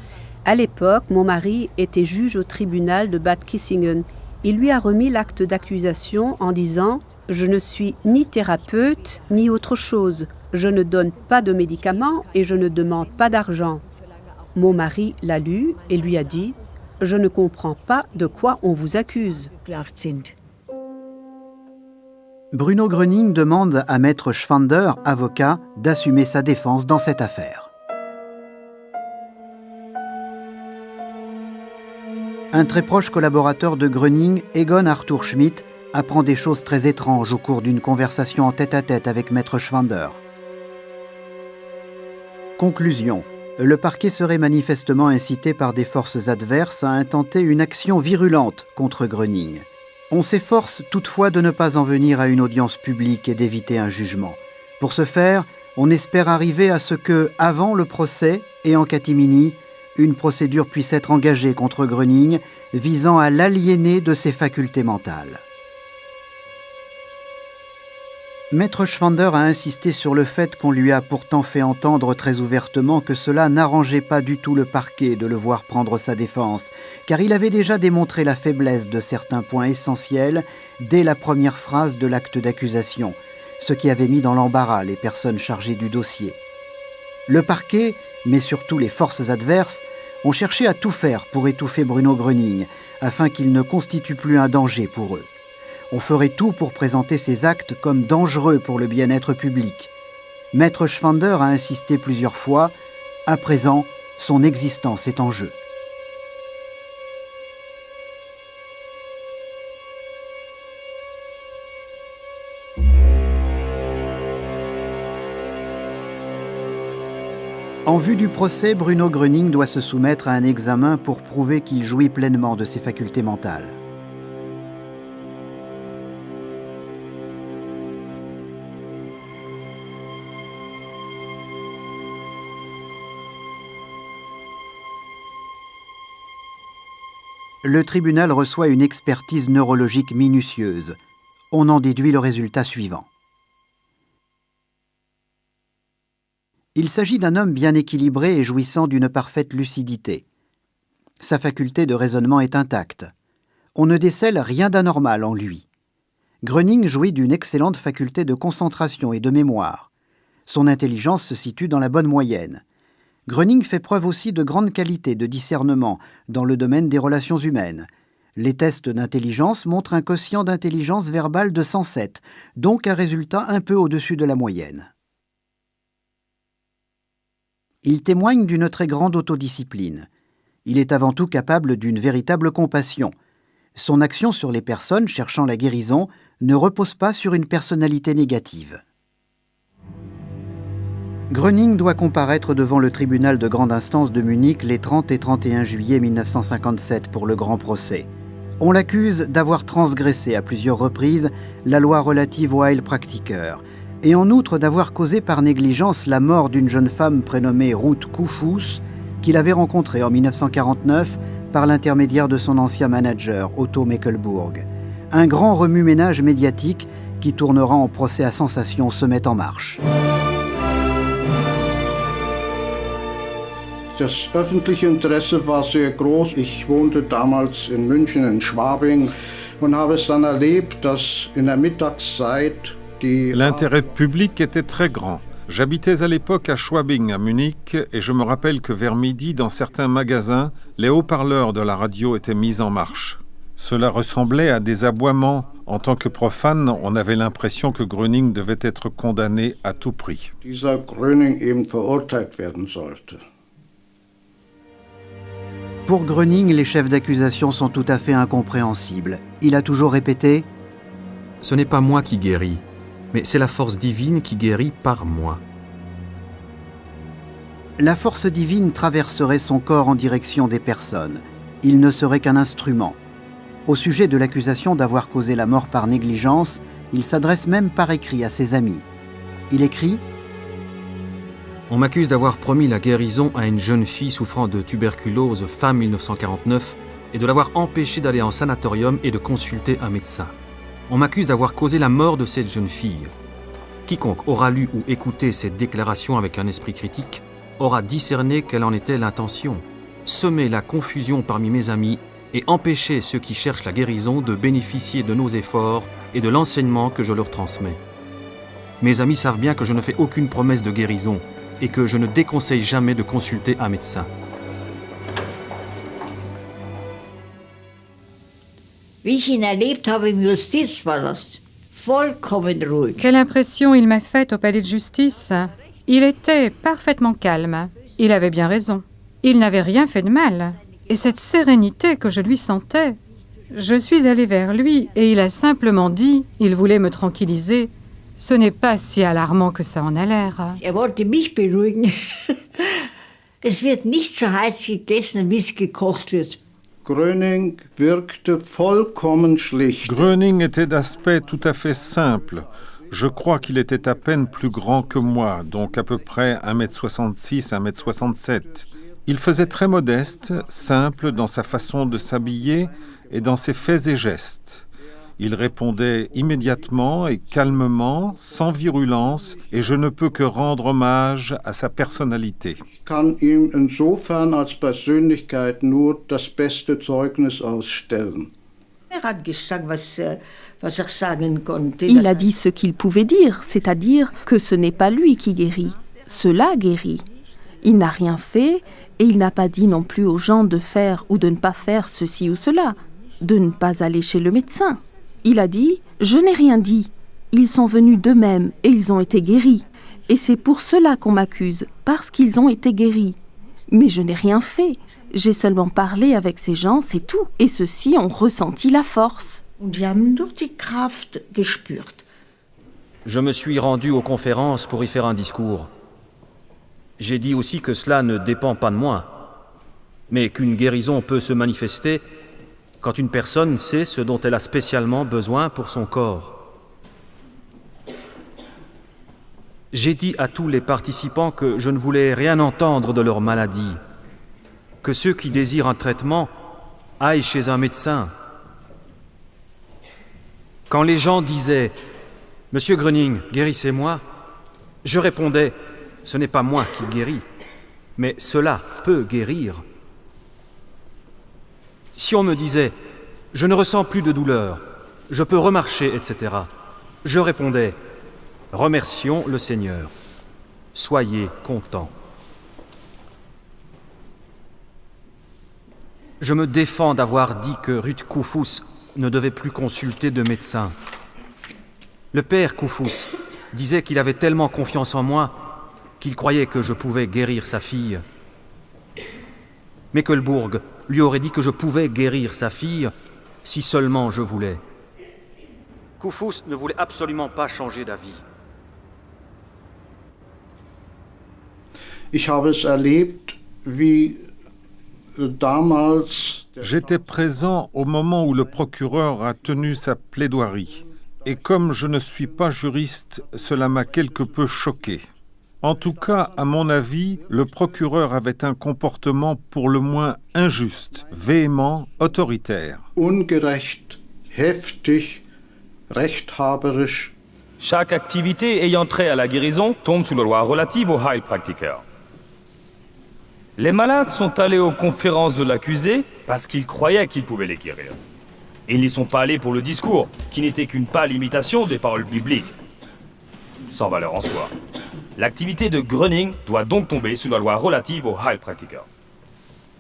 À l'époque, mon mari était juge au tribunal de Bad Kissingen. Il lui a remis l'acte d'accusation en disant « Je ne suis ni thérapeute ni autre chose. Je ne donne pas de médicaments et je ne demande pas d'argent. » Mon mari l'a lu et lui a dit « Je ne comprends pas de quoi on vous accuse. » Bruno Gröning demande à Maître Schwander, avocat, d'assumer sa défense dans cette affaire. Un très proche collaborateur de Gröning, Egon Arthur Schmidt, apprend des choses très étranges au cours d'une conversation en tête-à-tête avec Maître Schwander. Conclusion. Le parquet serait manifestement incité par des forces adverses à intenter une action virulente contre Gröning. On s'efforce toutefois de ne pas en venir à une audience publique et d'éviter un jugement. Pour ce faire, on espère arriver à ce que, avant le procès et en catimini, une procédure puisse être engagée contre Gröning visant à l'aliéner de ses facultés mentales. Maître Schwander a insisté sur le fait qu'on lui a pourtant fait entendre très ouvertement que cela n'arrangeait pas du tout le parquet de le voir prendre sa défense, car il avait déjà démontré la faiblesse de certains points essentiels dès la première phrase de l'acte d'accusation, ce qui avait mis dans l'embarras les personnes chargées du dossier. Le parquet, mais surtout les forces adverses, ont cherché à tout faire pour étouffer Bruno Gröning, afin qu'il ne constitue plus un danger pour eux. On ferait tout pour présenter ces actes comme dangereux pour le bien-être public. Maître Schwander a insisté plusieurs fois. À présent, son existence est en jeu. En vue du procès, Bruno Gröning doit se soumettre à un examen pour prouver qu'il jouit pleinement de ses facultés mentales. Le tribunal reçoit une expertise neurologique minutieuse. On en déduit le résultat suivant. Il s'agit d'un homme bien équilibré et jouissant d'une parfaite lucidité. Sa faculté de raisonnement est intacte. On ne décèle rien d'anormal en lui. Gröning jouit d'une excellente faculté de concentration et de mémoire. Son intelligence se situe dans la bonne moyenne. Gröning fait preuve aussi de grandes qualités de discernement dans le domaine des relations humaines. Les tests d'intelligence montrent un quotient d'intelligence verbale de 107, donc un résultat un peu au-dessus de la moyenne. Il témoigne d'une très grande autodiscipline. Il est avant tout capable d'une véritable compassion. Son action sur les personnes cherchant la guérison ne repose pas sur une personnalité négative. Gröning doit comparaître devant le tribunal de grande instance de Munich les 30 et 31 juillet 1957 pour le grand procès. On l'accuse d'avoir transgressé à plusieurs reprises la loi relative aux Heilpraktiker et en outre d'avoir causé par négligence la mort d'une jeune femme prénommée Ruth Kufus qu'il avait rencontrée en 1949 par l'intermédiaire de son ancien manager Otto Meckelburg. Un grand remue-ménage médiatique qui tournera en procès à sensation se met en marche. Das öffentliche Interesse war sehr groß. Ich wohnte damals in München, in Schwabing, und habe es dann erlebt, dass in der Mittagszeit die... L'intérêt public était très grand. J'habitais à l'époque à Schwabing, à Munich, et je me rappelle que vers midi, dans certains magasins, les haut-parleurs de la radio étaient mis en marche. Cela ressemblait à des aboiements. En tant que profane, on avait l'impression que Gröning devait être condamné à tout prix. Dieser Gröning eben verurteilt werden sollte. Pour Gröning, les chefs d'accusation sont tout à fait incompréhensibles. Il a toujours répété « Ce n'est pas moi qui guéris, mais c'est la force divine qui guérit par moi. » La force divine traverserait son corps en direction des personnes. Il ne serait qu'un instrument. Au sujet de l'accusation d'avoir causé la mort par négligence, il s'adresse même par écrit à ses amis. Il écrit « On m'accuse d'avoir promis la guérison à une jeune fille souffrant de tuberculose fin 1949 et de l'avoir empêchée d'aller en sanatorium et de consulter un médecin. On m'accuse d'avoir causé la mort de cette jeune fille. Quiconque aura lu ou écouté cette déclaration avec un esprit critique aura discerné quelle en était l'intention. Semer la confusion parmi mes amis et empêcher ceux qui cherchent la guérison de bénéficier de nos efforts et de l'enseignement que je leur transmets. Mes amis savent bien que je ne fais aucune promesse de guérison et que je ne déconseille jamais de consulter un médecin. Wie ich ihn erlebt habe im Justizpalast, vollkommen ruhig. Quelle impression il m'a faite au palais de justice. Il était parfaitement calme. Il avait bien raison. Il n'avait rien fait de mal. Et cette sérénité que je lui sentais, je suis allée vers lui et il a simplement dit, il voulait me tranquilliser, ce n'est pas si alarmant que ça en a l'air. Er wollte mich beruhigen. Es wird nicht so heiß gegessen, wie es gekocht wird. Gröning wirkte vollkommen schlicht. Gröning était d'aspect tout à fait simple. Je crois qu'il était à peine plus grand que moi, donc à peu près 1m66, 1m67. Il faisait très modeste, simple dans sa façon de s'habiller et dans ses faits et gestes. Il répondait immédiatement et calmement, sans virulence, et je ne peux que rendre hommage à sa personnalité. Ich kann ihm insofern als Persönlichkeit nur das beste Zeugnis ausstellen. Il a dit ce qu'il pouvait dire, c'est-à-dire que ce n'est pas lui qui guérit, cela guérit. Il n'a rien fait et il n'a pas dit non plus aux gens de faire ou de ne pas faire ceci ou cela, de ne pas aller chez le médecin. Il a dit « Je n'ai rien dit. Ils sont venus d'eux-mêmes et ils ont été guéris. Et c'est pour cela qu'on m'accuse, parce qu'ils ont été guéris. Mais je n'ai rien fait. J'ai seulement parlé avec ces gens, c'est tout. Et ceux-ci ont ressenti la force. » Je me suis rendu aux conférences pour y faire un discours. J'ai dit aussi que cela ne dépend pas de moi, mais qu'une guérison peut se manifester quand une personne sait ce dont elle a spécialement besoin pour son corps. J'ai dit à tous les participants que je ne voulais rien entendre de leur maladie, que ceux qui désirent un traitement aillent chez un médecin. Quand les gens disaient « Monsieur Gröning, guérissez-moi », je répondais « Ce n'est pas moi qui guéris, mais cela peut guérir ». Si on me disait « Je ne ressens plus de douleur, je peux remarcher, etc. », je répondais « Remercions le Seigneur, soyez contents ». Je me défends d'avoir dit que Ruth Koufous ne devait plus consulter de médecin. Le père Koufous disait qu'il avait tellement confiance en moi qu'il croyait que je pouvais guérir sa fille. Meckelbourg lui aurait dit que je pouvais guérir sa fille si seulement je voulais. Koufous ne voulait absolument pas changer d'avis. Ich habe es erlebt, wie damals. J'étais présent au moment où le procureur a tenu sa plaidoirie. Et comme je ne suis pas juriste, cela m'a quelque peu choqué. En tout cas, à mon avis, le procureur avait un comportement pour le moins injuste, véhément, autoritaire. Ungerecht, heftig, rechthaberisch. Chaque activité ayant trait à la guérison tombe sous la loi relative aux Heilpraktiker. Les malades sont allés aux conférences de l'accusé parce qu'ils croyaient qu'ils pouvaient les guérir. Ils n'y sont pas allés pour le discours, qui n'était qu'une pâle imitation des paroles bibliques. Sans valeur en soi. L'activité de Gröning doit donc tomber sous la loi relative aux Heilpraktiker.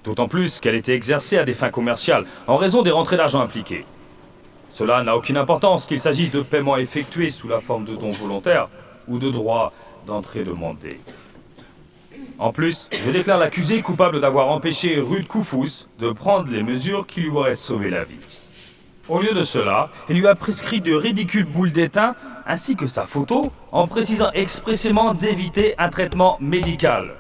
D'autant plus qu'elle était exercée à des fins commerciales, en raison des rentrées d'argent impliquées. Cela n'a aucune importance qu'il s'agisse de paiements effectués sous la forme de dons volontaires ou de droits d'entrée demandés. En plus, je déclare l'accusé coupable d'avoir empêché Ruud Koufous de prendre les mesures qui lui auraient sauvé la vie. Au lieu de cela, il lui a prescrit de ridicules boules d'étain ainsi que sa photo, en précisant expressément d'éviter un traitement médical.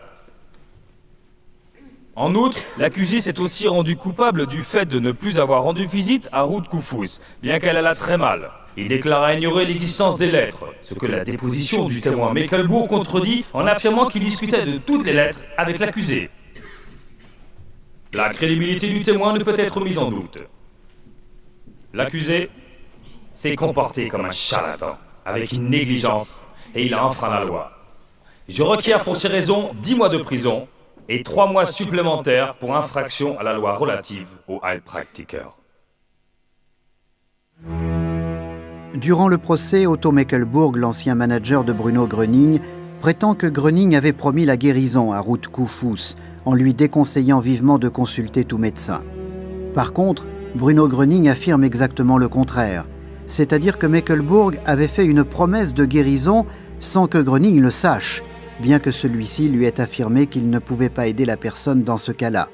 En outre, l'accusé s'est aussi rendu coupable du fait de ne plus avoir rendu visite à Ruud Koufous, bien qu'elle alla très mal. Il déclara ignorer l'existence des lettres, ce que la déposition du témoin Mekelbourg contredit en affirmant qu'il discutait de toutes les lettres avec l'accusé. La crédibilité du témoin ne peut être mise en doute. L'accusé s'est comporté comme un charlatan, avec une négligence, et il a enfreint la loi. Je requiers pour ces raisons 10 mois de prison et 3 mois supplémentaires pour infraction à la loi relative au Heilpraktiker. Durant le procès, Otto Mekelbourg, l'ancien manager de Bruno Gröning, prétend que Gröning avait promis la guérison à Ruud Koufous en lui déconseillant vivement de consulter tout médecin. Par contre, Bruno Gröning affirme exactement le contraire, c'est-à-dire que Mekelbourg avait fait une promesse de guérison sans que Gröning le sache, bien que celui-ci lui ait affirmé qu'il ne pouvait pas aider la personne dans ce cas-là.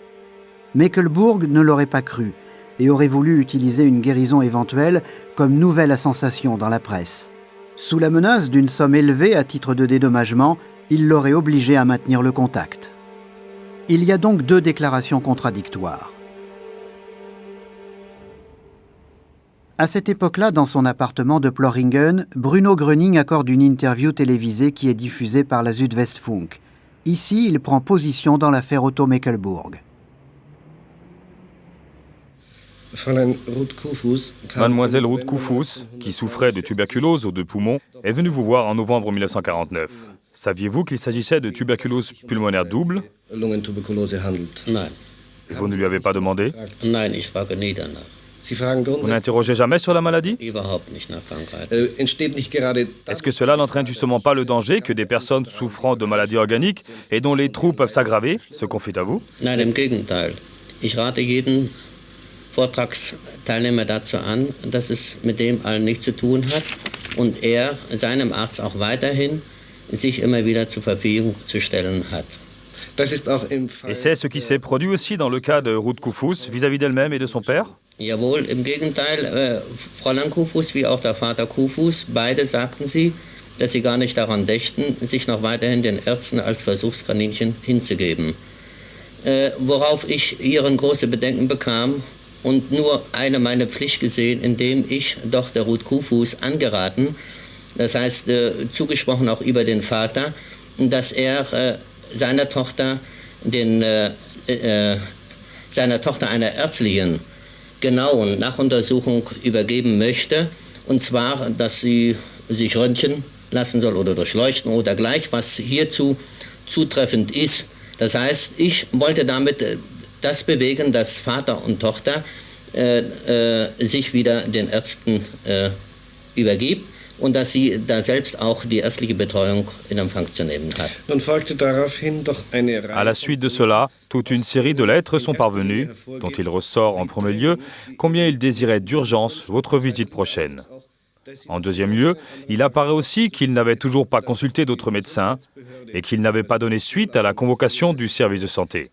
Mekelbourg ne l'aurait pas cru et aurait voulu utiliser une guérison éventuelle comme nouvelle sensation dans la presse. Sous la menace d'une somme élevée à titre de dédommagement, il l'aurait obligé à maintenir le contact. Il y a donc 2 déclarations contradictoires. À cette époque-là, dans son appartement de Ploringen, Bruno Gröning accorde une interview télévisée qui est diffusée par la Südwestfunk. Ici, il prend position dans l'affaire Otto Mekelbourg. Mademoiselle Ruud Koufous, qui souffrait de tuberculose aux 2 poumons, est venue vous voir en novembre 1949. Saviez-vous qu'il s'agissait de tuberculose pulmonaire double? Nein. Vous ne lui avez pas demandé? Nein, ich frage nie danach. Vous n'interrogez jamais sur la maladie? Überhaupt nicht nach Krankheit. Est-ce que cela n'entraîne justement pas le danger que des personnes souffrant de maladies organiques et dont les troubles peuvent s'aggraver se confient à vous? Nein, im Gegenteil. Ich rate jeden Vortragsteilnehmer dazu an, dass es mit dem allen nichts zu tun hat und er seinem Arzt auch weiterhin sich immer wieder zur Verfügung zu stellen hat. Et c'est ce qui s'est produit aussi dans le cas de Ruud Koufous vis-à-vis d'elle-même et de son père? Jawohl, im Gegenteil, Fräulein Koufous wie auch der Vater Koufous, beide sagten sie, dass sie gar nicht daran dächten, sich noch weiterhin den Ärzten als Versuchskaninchen hinzugeben. Worauf ich ihren große Bedenken bekam und nur eine meine Pflicht gesehen, indem ich doch der Ruud Koufous angeraten, das heißt zugesprochen auch über den Vater, dass er seiner Tochter einer ärztlichen genauen Nachuntersuchung übergeben möchte, und zwar, dass sie sich röntgen lassen soll oder durchleuchten oder gleich, was hierzu zutreffend ist. Das heißt, ich wollte damit das bewegen, dass Vater und Tochter sich wieder den Ärzten übergibt und dass sie da selbst auch die ärztliche Betreuung in Empfang zu nehmen hat. À la suite de cela, toute une série de lettres sont parvenues, dont il ressort en premier lieu combien il désirait d'urgence votre visite prochaine. En deuxième lieu, il apparaît aussi qu'il n'avait toujours pas consulté d'autres médecins et qu'il n'avait pas donné suite à la convocation du service de santé.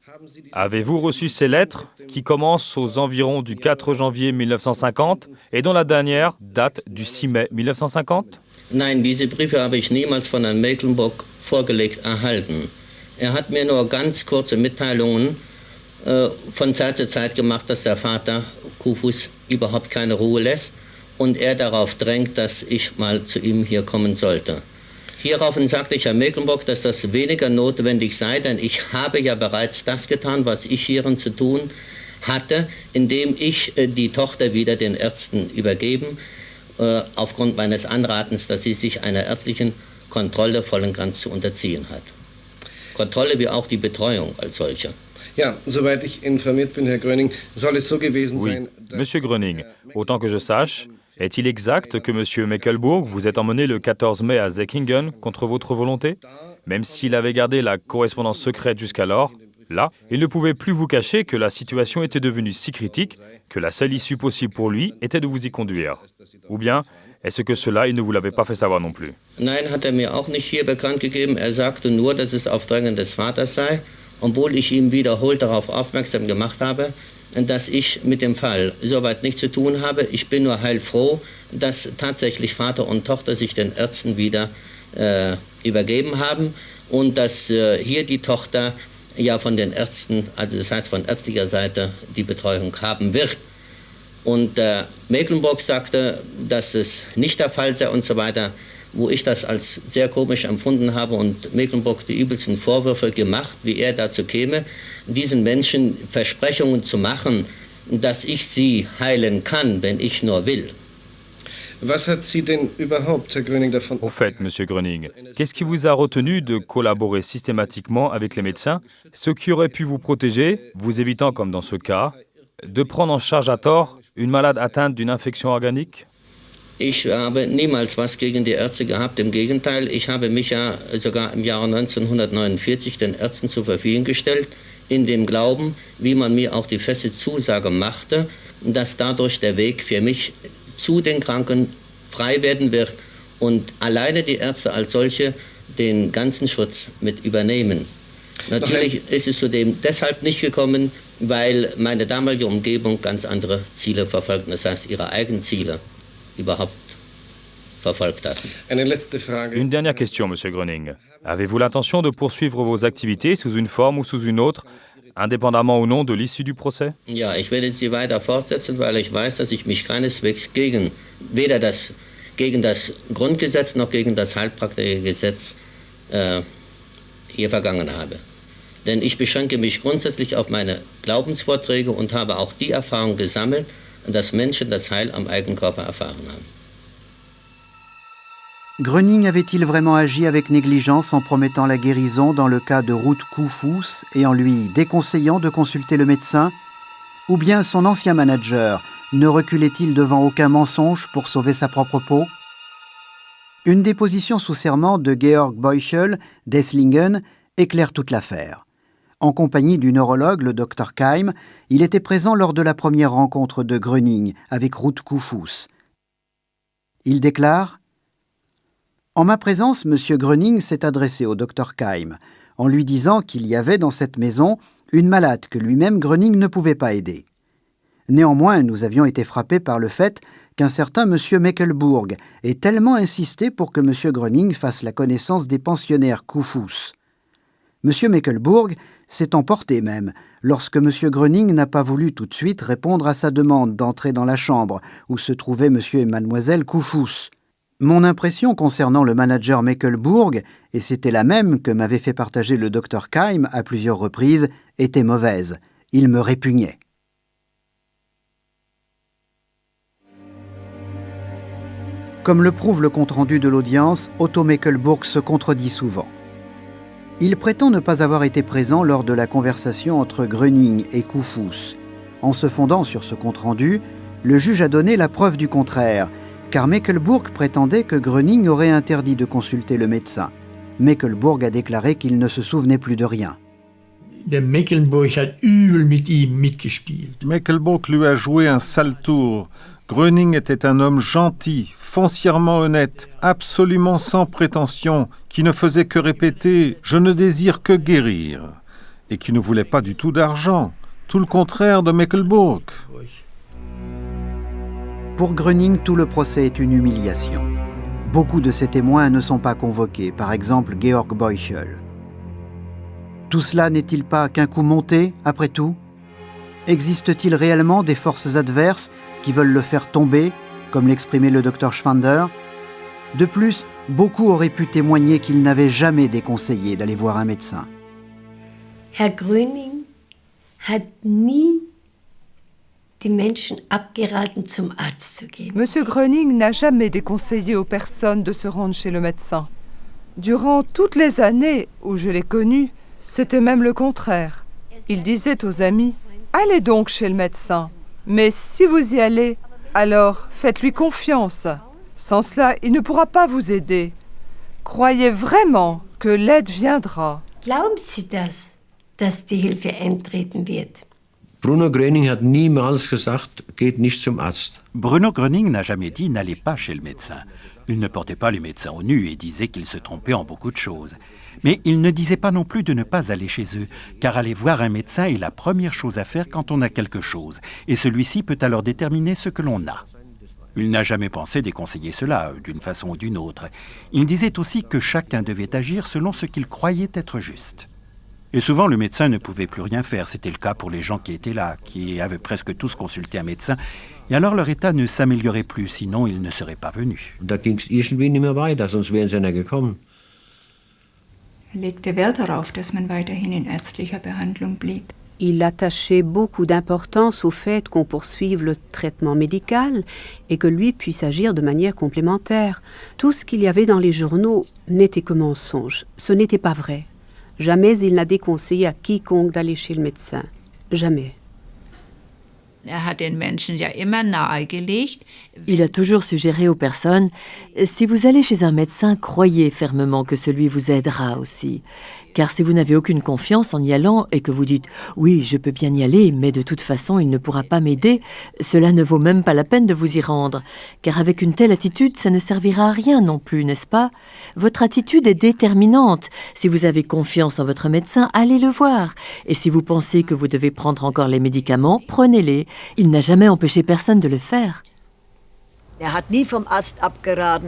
Avez-vous reçu ces lettres qui commencent aux environs du 4 janvier 1950 et dont la dernière date du 6 mai 1950? Nein, diese Briefe habe ich niemals von Herrn Mekelbourg vorgelegt erhalten. Er hat mir nur ganz kurze Mitteilungen von Zeit zu Zeit gemacht, dass der Vater Koufous überhaupt keine Ruhe lässt und er darauf drängt, dass ich mal zu ihm hier kommen sollte. Hieraufhin sagte ich Herrn Mekelbourg, dass das weniger notwendig sei, denn ich habe ja bereits das getan, was ich hierin zu tun hatte, indem ich die Tochter wieder den Ärzten übergeben, aufgrund meines Anratens, dass sie sich einer ärztlichen Kontrolle voll und ganz zu unterziehen hat. Kontrolle wie auch die Betreuung als solche. Ja, soweit ich informiert bin, Herr Gröning, soll es so gewesen sein. Oui, Monsieur Gröning, autant que je sache, est-il exact que Monsieur Mekelbourg vous ait emmené le 14 mai à Säckingen contre votre volonté, même s'il avait gardé la correspondance secrète jusqu'alors? Là, il ne pouvait plus vous cacher que la situation était devenue si critique que la seule issue possible pour lui était de vous y conduire. Ou bien, est-ce que cela, il ne vous l'avait pas fait savoir non plus? Nein, hat mir auch nicht hier bekannt gegeben. Sagte nur, dass es auf Drängen des Vaters sei, obwohl ich ihm wiederholt darauf aufmerksam gemacht habe, dass ich mit dem Fall soweit nichts zu tun habe. Ich bin nur heilfroh, dass tatsächlich Vater und Tochter sich den Ärzten wieder übergeben haben und dass hier die Tochter ja von den Ärzten, also das heißt von ärztlicher Seite, die Betreuung haben wird. Und Mecklenburg sagte, dass es nicht der Fall sei und so weiter, wo ich das als sehr komisch empfunden habe und Mecklenburg die übelsten Vorwürfe gemacht, wie er dazu käme, diesen Menschen Versprechungen zu machen, dass ich sie heilen kann, wenn ich nur will. Was hat Sie denn überhaupt, Herr Gröning, davon... Au fait, Monsieur Gröning, qu'est-ce qui vous a retenu de collaborer systématiquement avec les médecins, ce qui aurait pu vous protéger, vous évitant, comme dans ce cas, de prendre en charge à tort une malade atteinte d'une infection organique? Ich habe niemals was gegen die Ärzte gehabt, im Gegenteil, ich habe mich ja sogar im Jahre 1949 den Ärzten zur Verfügung gestellt, in dem Glauben, wie man mir auch die feste Zusage machte, dass dadurch der Weg für mich zu den Kranken frei werden wird und alleine die Ärzte als solche den ganzen Schutz mit übernehmen. Natürlich ist es zudem deshalb nicht gekommen, weil meine damalige Umgebung ganz andere Ziele verfolgten, das heißt ihre eigenen Ziele überhaupt verfolgt hatten. Une dernière question, Monsieur Gröning. Avez-vous l'intention de poursuivre vos activités sous une forme ou sous une autre, indépendamment ou non de l'issue du procès? Ja, ich werde sie weiter fortsetzen, weil ich weiß, dass ich mich keineswegs weder gegen das Grundgesetz noch gegen das Heilpraktikergesetz hier vergangen habe. Denn ich beschränke mich grundsätzlich auf meine Glaubensvorträge und habe auch die Erfahrung gesammelt, dass Menschen das Heil am eigenen Körper erfahren haben. Gröning avait-il vraiment agi avec négligence en promettant la guérison dans le cas de Ruth Koufous et en lui déconseillant de consulter le médecin? Ou bien son ancien manager ne reculait-il devant aucun mensonge pour sauver sa propre peau? Une déposition sous serment de Georg Beuchel d'Esslingen éclaire toute l'affaire. En compagnie du neurologue, le Dr Keim, il était présent lors de la première rencontre de Gröning avec Ruth Koufous. Il déclare: en ma présence, M. Gröning s'est adressé au Dr Keim en lui disant qu'il y avait dans cette maison une malade que lui-même Gröning ne pouvait pas aider. Néanmoins, nous avions été frappés par le fait qu'un certain M. Mecklenburg ait tellement insisté pour que M. Gröning fasse la connaissance des pensionnaires Koufous. M. Mecklenburg s'est emporté même lorsque M. Gröning n'a pas voulu tout de suite répondre à sa demande d'entrer dans la chambre où se trouvaient M. et Mlle Koufous. Mon impression concernant le manager Mecklenburg, et c'était la même que m'avait fait partager le Dr Keim à plusieurs reprises, était mauvaise. Il me répugnait. Comme le prouve le compte-rendu de l'audience, Otto Mecklenburg se contredit souvent. Il prétend ne pas avoir été présent lors de la conversation entre Gröning et Koufous. En se fondant sur ce compte-rendu, le juge a donné la preuve du contraire, car Mecklenburg prétendait que Gröning aurait interdit de consulter le médecin. Mecklenburg a déclaré qu'il ne se souvenait plus de rien. Mecklenburg hat übel mit ihm mitgespielt. Mecklenburg lui a joué un sale tour. Gröning était un homme gentil, foncièrement honnête, absolument sans prétention, qui ne faisait que répéter « je ne désire que guérir » et qui ne voulait pas du tout d'argent, tout le contraire de Mecklenburg. Pour Gröning, tout le procès est une humiliation. Beaucoup de ses témoins ne sont pas convoqués, par exemple Georg Beuchel. Tout cela n'est-il pas qu'un coup monté, après tout? Existe-t-il réellement des forces adverses qui veulent le faire tomber, comme l'exprimait le Dr Schwander? De plus, beaucoup auraient pu témoigner qu'il n'avait jamais déconseillé d'aller voir un médecin. Herr Gröning hat nie die Menschen abgeraten, zum Arzt zu gehen. Monsieur Gröning n'a jamais déconseillé aux personnes de se rendre chez le médecin. Durant toutes les années où je l'ai connu, c'était même le contraire. Il disait aux amis: allez donc chez le médecin, mais si vous y allez, alors faites-lui confiance. Sans cela, il ne pourra pas vous aider. Croyez vraiment que l'aide viendra. Glauben Sie das, dass die Hilfe eintreten wird. Bruno Gröning hat niemals gesagt, geht nicht zum Arzt. Bruno Gröning n'a jamais dit n'allez pas chez le médecin. Il ne portait pas les médecins au nu et disait qu'il se trompait en beaucoup de choses. Mais il ne disait pas non plus de ne pas aller chez eux, car aller voir un médecin est la première chose à faire quand on a quelque chose, et celui-ci peut alors déterminer ce que l'on a. Il n'a jamais pensé déconseiller cela, d'une façon ou d'une autre. Il disait aussi que chacun devait agir selon ce qu'il croyait être juste. Et souvent, le médecin ne pouvait plus rien faire. C'était le cas pour les gens qui étaient là, qui avaient presque tous consulté un médecin. Et alors, leur état ne s'améliorait plus, sinon ils ne seraient pas venus. Da ging's irgendwie nicht mehr weiter, sonst wären sie nicht gekommen. Legte Wert darauf, dass man weiterhin in ärztlicher Behandlung blieb. Il attachait beaucoup d'importance au fait qu'on poursuive le traitement médical et que lui puisse agir de manière complémentaire. Tout ce qu'il y avait dans les journaux n'était que mensonge. Ce n'était pas vrai. Jamais il n'a déconseillé à quiconque d'aller chez le médecin. Jamais. Il a toujours suggéré aux personnes, si vous allez chez un médecin, croyez fermement que celui vous aidera aussi. Car si vous n'avez aucune confiance en y allant et que vous dites « oui, je peux bien y aller, mais de toute façon, il ne pourra pas m'aider », cela ne vaut même pas la peine de vous y rendre. Car avec une telle attitude, ça ne servira à rien non plus, n'est-ce pas? Votre attitude est déterminante. Si vous avez confiance en votre médecin, allez le voir. Et si vous pensez que vous devez prendre encore les médicaments, prenez-les. Il n'a jamais empêché personne de le faire.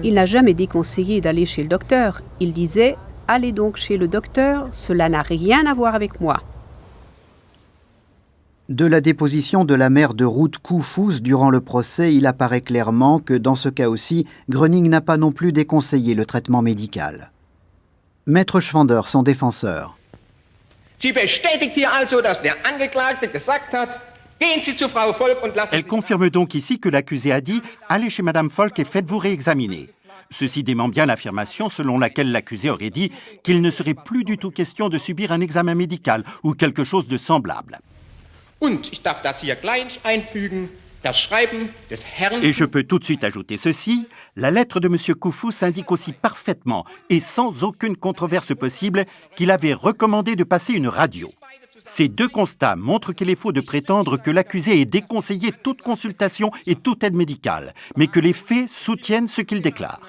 Il n'a jamais déconseillé d'aller chez le docteur. Il disait « allez donc chez le docteur, cela n'a rien à voir avec moi ». De la déposition de la mère de Ruth Koufous durant le procès, il apparaît clairement que dans ce cas aussi, Gröning n'a pas non plus déconseillé le traitement médical. Maître Schwander, son défenseur. Sie bestätigt hier also, dass der Angeklagte gesagt hat, gehen Sie zu Frau Volk und lassen Elle confirme donc ici que l'accusé a dit « Allez chez Madame Volk et faites-vous réexaminer ». Ceci dément bien l'affirmation selon laquelle l'accusé aurait dit qu'il ne serait plus du tout question de subir un examen médical ou quelque chose de semblable. Et je peux tout de suite ajouter ceci, la lettre de M. Koufous indique aussi parfaitement et sans aucune controverse possible qu'il avait recommandé de passer une radio. Ces deux constats montrent qu'il est faux de prétendre que l'accusé ait déconseillé toute consultation et toute aide médicale, mais que les faits soutiennent ce qu'il déclare.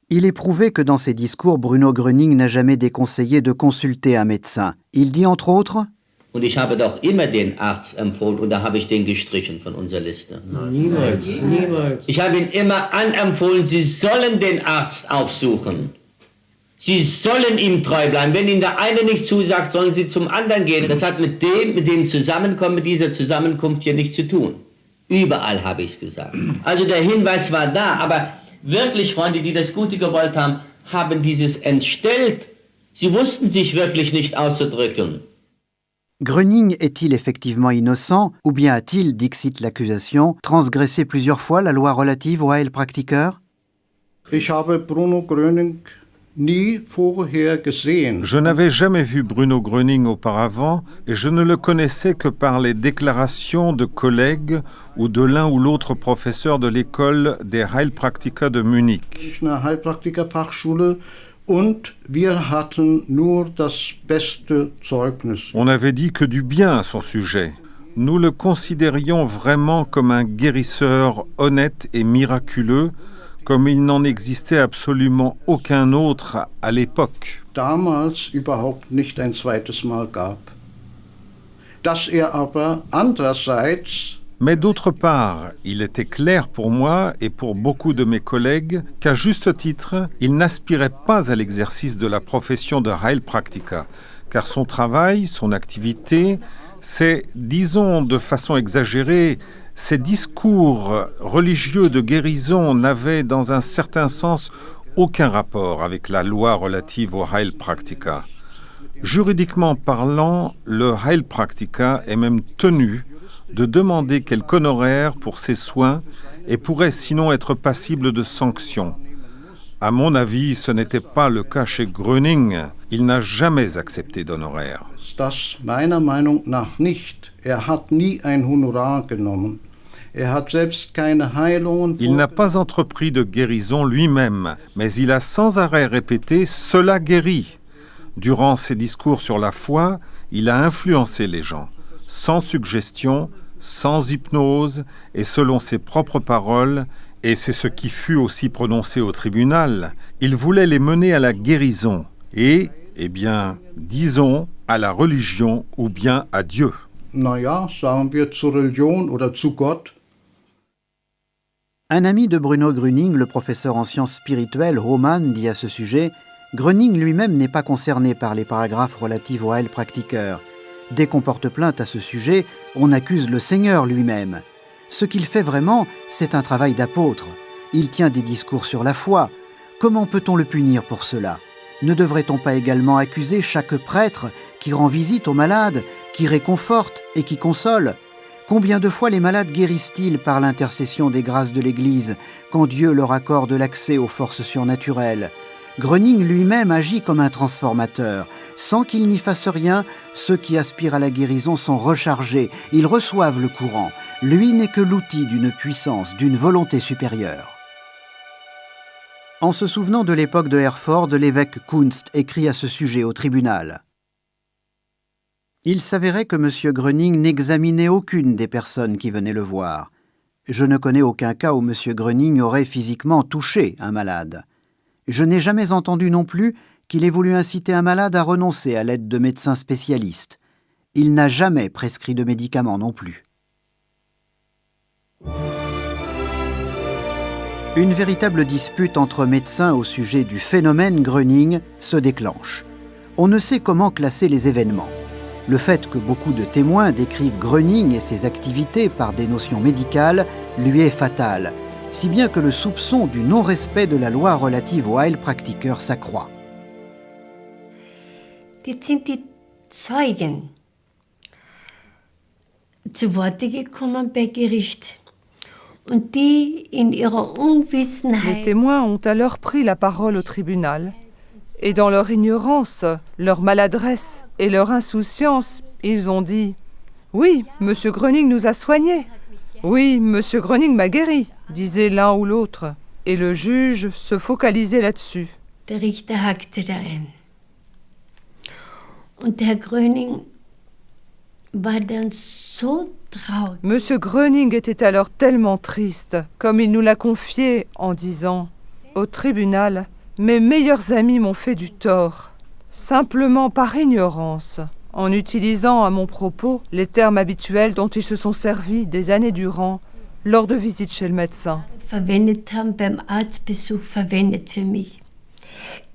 Il est prouvé que dans ses discours, Bruno Gröning n'a jamais déconseillé de consulter un médecin. Il dit entre autres « Und ich habe doch immer den Arzt empfohlen und da habe ich den gestrichen von unserer Liste. Niemals, niemals. Ich habe ihn immer anempfohlen, Sie sollen den Arzt aufsuchen. Sie sollen ihm treu bleiben. Wenn Ihnen der eine nicht zusagt, sollen Sie zum anderen gehen. Das hat mit dem Zusammenkommen, mit dieser Zusammenkunft hier nichts zu tun. Überall habe ich es gesagt. Also der Hinweis war da, aber wirklich Freunde, die das Gute gewollt haben, haben dieses entstellt. Sie wussten sich wirklich nicht auszudrücken. Gröning est-il effectivement innocent ou bien a-t-il, dixit l'accusation, transgressé plusieurs fois la loi relative au Heilpraktiker? Ich habe Bruno Gröning nie vorher gesehen. Je n'avais jamais vu Bruno Gröning auparavant et je ne le connaissais que par les déclarations de collègues ou de l'un ou l'autre professeur de l'école des Heilpraktiker de Munich. Eine Heilpraktikerfachschule. Und wir hatten nur das beste Zeugnis. On n'avait dit que du bien à son sujet. Nous le considérions vraiment comme un guérisseur honnête et miraculeux, comme il n'en existait absolument aucun autre à l'époque. Damals überhaupt nicht ein zweites Mal gab. Dass aber andererseits Mais d'autre part, il était clair pour moi et pour beaucoup de mes collègues qu'à juste titre, il n'aspirait pas à l'exercice de la profession de Heilpraktiker, car son travail, son activité, c'est, disons de façon exagérée, ses discours religieux de guérison n'avaient dans un certain sens aucun rapport avec la loi relative au Heilpraktiker. Juridiquement parlant, le Heilpraktiker est même tenu de demander quelque honoraire pour ses soins et pourrait sinon être passible de sanctions. À mon avis, ce n'était pas le cas chez Gröning. Il n'a jamais accepté d'honoraire. Das meiner Meinung nach nicht. Hat nie ein Honorar genommen. Il n'a pas entrepris de guérison lui-même, mais il a sans arrêt répété « cela guérit ». Durant ses discours sur la foi, il a influencé les gens, sans suggestion, sans hypnose et selon ses propres paroles, et c'est ce qui fut aussi prononcé au tribunal. Il voulait les mener à la guérison et, disons, à la religion ou bien à Dieu. Sagen wir zur Religion oder zu Gott. Un ami de Bruno Gröning, le professeur en sciences spirituelles, Roman, dit à ce sujet « Gröning lui-même n'est pas concerné par les paragraphes relatifs au Heilpraktiker. Dès qu'on porte plainte à ce sujet, on accuse le Seigneur lui-même. Ce qu'il fait vraiment, c'est un travail d'apôtre. Il tient des discours sur la foi. Comment peut-on le punir pour cela ? Ne devrait-on pas également accuser chaque prêtre qui rend visite aux malades, qui réconforte et qui console ? Combien de fois les malades guérissent-ils par l'intercession des grâces de l'Église, quand Dieu leur accorde l'accès aux forces surnaturelles ? Gröning lui-même agit comme un transformateur. Sans qu'il n'y fasse rien, ceux qui aspirent à la guérison sont rechargés, ils reçoivent le courant. Lui n'est que l'outil d'une puissance, d'une volonté supérieure. En se souvenant de l'époque de Herford, l'évêque Kunst écrit à ce sujet au tribunal. Il s'avérait que M. Gröning n'examinait aucune des personnes qui venaient le voir. Je ne connais aucun cas où M. Gröning aurait physiquement touché un malade. Je n'ai jamais entendu non plus qu'il ait voulu inciter un malade à renoncer à l'aide de médecins spécialistes. Il n'a jamais prescrit de médicaments non plus. Une véritable dispute entre médecins au sujet du phénomène Gröning se déclenche. On ne sait comment classer les événements. Le fait que beaucoup de témoins décrivent Gröning et ses activités par des notions médicales lui est fatal, si bien que le soupçon du non-respect de la loi relative au Heilpraktiker s'accroît. Das sind die Zeugen zu Worte gekommen bei Gericht. Und die in ihrer Unwissenheit. Les témoins ont alors pris la parole au tribunal. Et dans leur ignorance, leur maladresse et leur insouciance, ils ont dit « Oui, M. Gröning nous a soignés. Oui, M. Gröning m'a guéri », disait l'un ou l'autre. Et le juge se focalisait là-dessus. Der Richter hakte da ein. Und Herr Gröning war dann so traurig. M. Gröning était alors tellement triste, comme il nous l'a confié en disant « Au tribunal, mes meilleurs amis m'ont fait du tort, simplement par ignorance, en utilisant à mon propos les termes habituels dont ils se sont servis des années durant lors de visites chez le médecin. » Verwendet haben beim Arztbesuch verwendet für mich.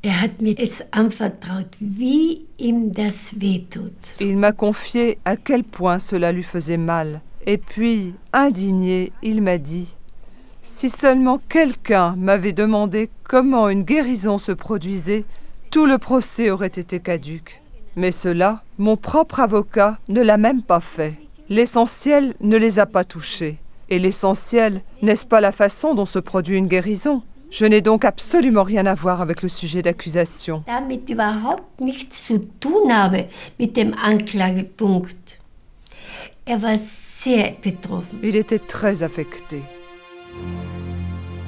Hat mir es anvertraut, wie ihm das wehtut. Il m'a confié à quel point cela lui faisait mal. Et puis, indigné, il m'a dit « Si seulement quelqu'un m'avait demandé comment une guérison se produisait, tout le procès aurait été caduc. Mais cela, mon propre avocat ne l'a même pas fait. L'essentiel ne les a pas touchés. Et l'essentiel, n'est-ce pas la façon dont se produit une guérison ? Je n'ai donc absolument rien à voir avec le sujet d'accusation. Damit überhaupt nichts zu tun habe mit dem Anklagepunkt. War sehr betroffen. Il était très affecté.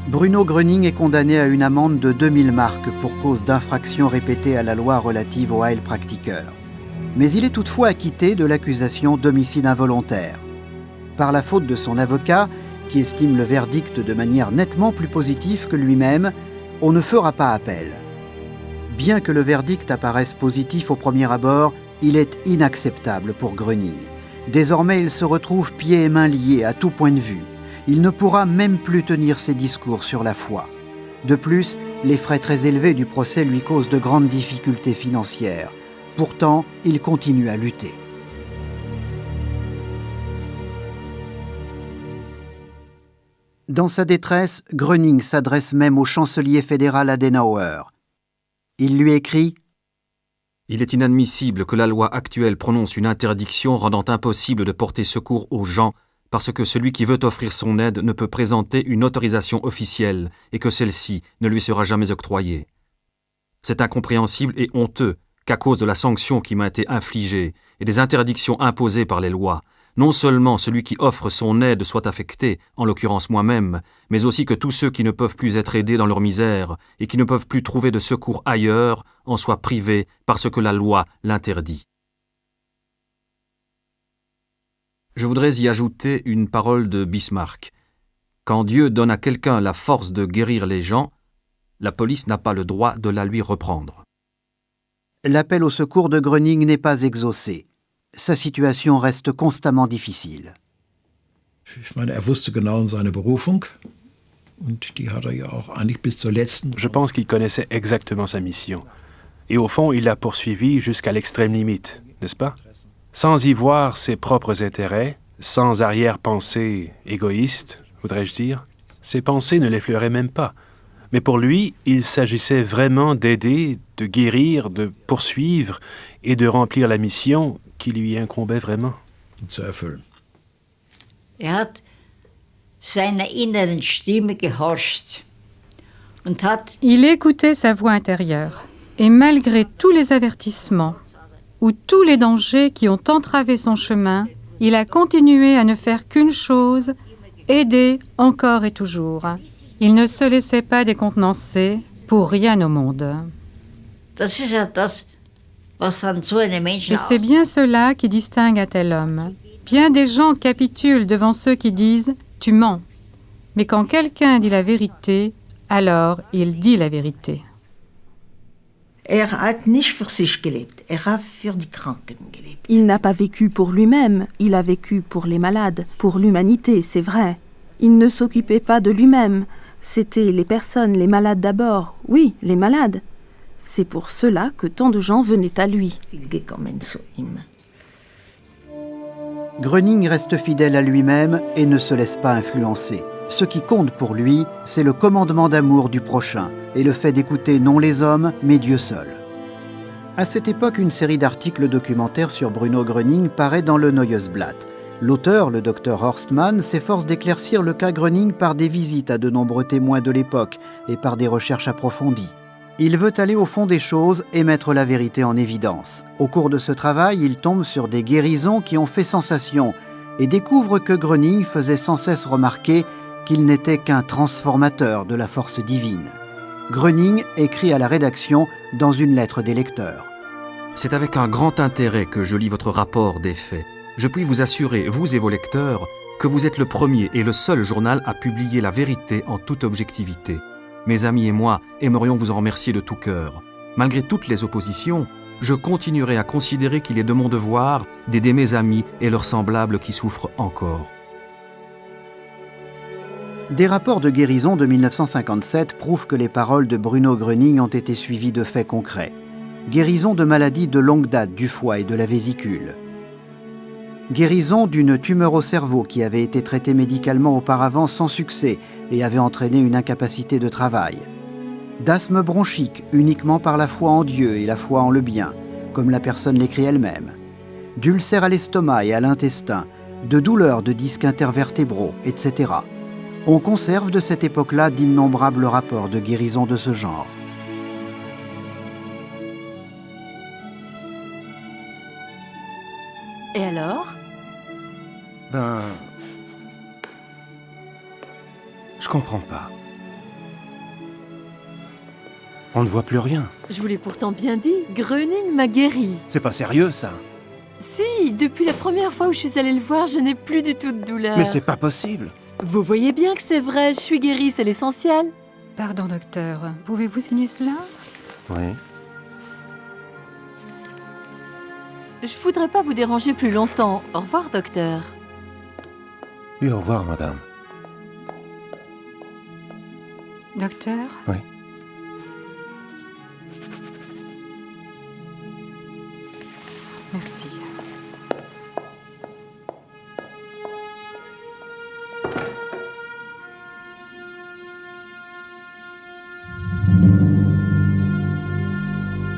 Bruno Gröning est condamné à une amende de 2000 marks pour cause d'infraction répétée à la loi relative au Heilpraktiker. Mais il est toutefois acquitté de l'accusation d'homicide involontaire. Par la faute de son avocat, qui estime le verdict de manière nettement plus positive que lui-même, on ne fera pas appel. Bien que le verdict apparaisse positif au premier abord, il est inacceptable pour Gröning. Désormais, il se retrouve pieds et mains liés à tout point de vue. Il ne pourra même plus tenir ses discours sur la foi. De plus, les frais très élevés du procès lui causent de grandes difficultés financières. Pourtant, il continue à lutter. Dans sa détresse, Gröning s'adresse même au chancelier fédéral Adenauer. Il lui écrit « Il est inadmissible que la loi actuelle prononce une interdiction rendant impossible de porter secours aux gens parce que celui qui veut offrir son aide ne peut présenter une autorisation officielle et que celle-ci ne lui sera jamais octroyée. C'est incompréhensible et honteux qu'à cause de la sanction qui m'a été infligée et des interdictions imposées par les lois, non seulement celui qui offre son aide soit affecté, en l'occurrence moi-même, mais aussi que tous ceux qui ne peuvent plus être aidés dans leur misère et qui ne peuvent plus trouver de secours ailleurs en soient privés parce que la loi l'interdit. Je voudrais y ajouter une parole de Bismarck. Quand Dieu donne à quelqu'un la force de guérir les gens, la police n'a pas le droit de la lui reprendre. L'appel au secours de Gröning n'est pas exaucé. Sa situation reste constamment difficile. Je pense qu'il connaissait exactement sa mission. Et au fond, il l'a poursuivie jusqu'à l'extrême limite, n'est-ce pas? Sans y voir ses propres intérêts, sans arrière-pensée égoïste, voudrais-je dire. Ses pensées ne l'effleuraient même pas. Mais pour lui, il s'agissait vraiment d'aider, de guérir, de poursuivre et de remplir la mission qui lui incombait vraiment. Il écoutait sa voix intérieure. Et malgré tous les avertissements ou tous les dangers qui ont entravé son chemin, il a continué à ne faire qu'une chose, aider encore et toujours. Il ne se laissait pas décontenancer pour rien au monde. Et c'est bien cela qui distingue un tel homme. Bien des gens capitulent devant ceux qui disent « tu mens ». Mais quand quelqu'un dit la vérité, alors il dit la vérité. Il n'a pas vécu pour lui-même, il a vécu pour les malades, pour l'humanité, c'est vrai. Il ne s'occupait pas de lui-même, c'était les personnes, les malades d'abord, oui, les malades. C'est pour cela que tant de gens venaient à lui. Gröning reste fidèle à lui-même et ne se laisse pas influencer. Ce qui compte pour lui, c'est le commandement d'amour du prochain et le fait d'écouter non les hommes, mais Dieu seul. À cette époque, une série d'articles documentaires sur Bruno Gröning paraît dans le Neues Blatt. L'auteur, le docteur Horstmann, s'efforce d'éclaircir le cas Gröning par des visites à de nombreux témoins de l'époque et par des recherches approfondies. Il veut aller au fond des choses et mettre la vérité en évidence. Au cours de ce travail, il tombe sur des guérisons qui ont fait sensation et découvre que Gröning faisait sans cesse remarquer qu'il n'était qu'un transformateur de la force divine. Gröning écrit à la rédaction dans une lettre des lecteurs. C'est avec un grand intérêt que je lis votre rapport des faits. Je puis vous assurer, vous et vos lecteurs, que vous êtes le premier et le seul journal à publier la vérité en toute objectivité. Mes amis et moi aimerions vous en remercier de tout cœur. Malgré toutes les oppositions, je continuerai à considérer qu'il est de mon devoir d'aider mes amis et leurs semblables qui souffrent encore. Des rapports de guérison de 1957 prouvent que les paroles de Bruno Gröning ont été suivies de faits concrets. Guérison de maladies de longue date du foie et de la vésicule. Guérison d'une tumeur au cerveau qui avait été traitée médicalement auparavant sans succès et avait entraîné une incapacité de travail. D'asthme bronchique uniquement par la foi en Dieu et la foi en le bien, comme la personne l'écrit elle-même. D'ulcères à l'estomac et à l'intestin, de douleurs de disques intervertébraux, etc. On conserve de cette époque-là d'innombrables rapports de guérison de ce genre. Et alors ? Je comprends pas. On ne voit plus rien. Je vous l'ai pourtant bien dit, Gröning m'a guéri. C'est pas sérieux, ça. Si, depuis la première fois où je suis allée le voir, je n'ai plus du tout de douleur. Mais c'est pas possible. Vous voyez bien que c'est vrai, je suis guérie, c'est l'essentiel. Pardon, docteur, pouvez-vous signer cela ? Oui. Je voudrais pas vous déranger plus longtemps. Au revoir, docteur. Oui, au revoir, madame. Docteur ? Oui. Merci.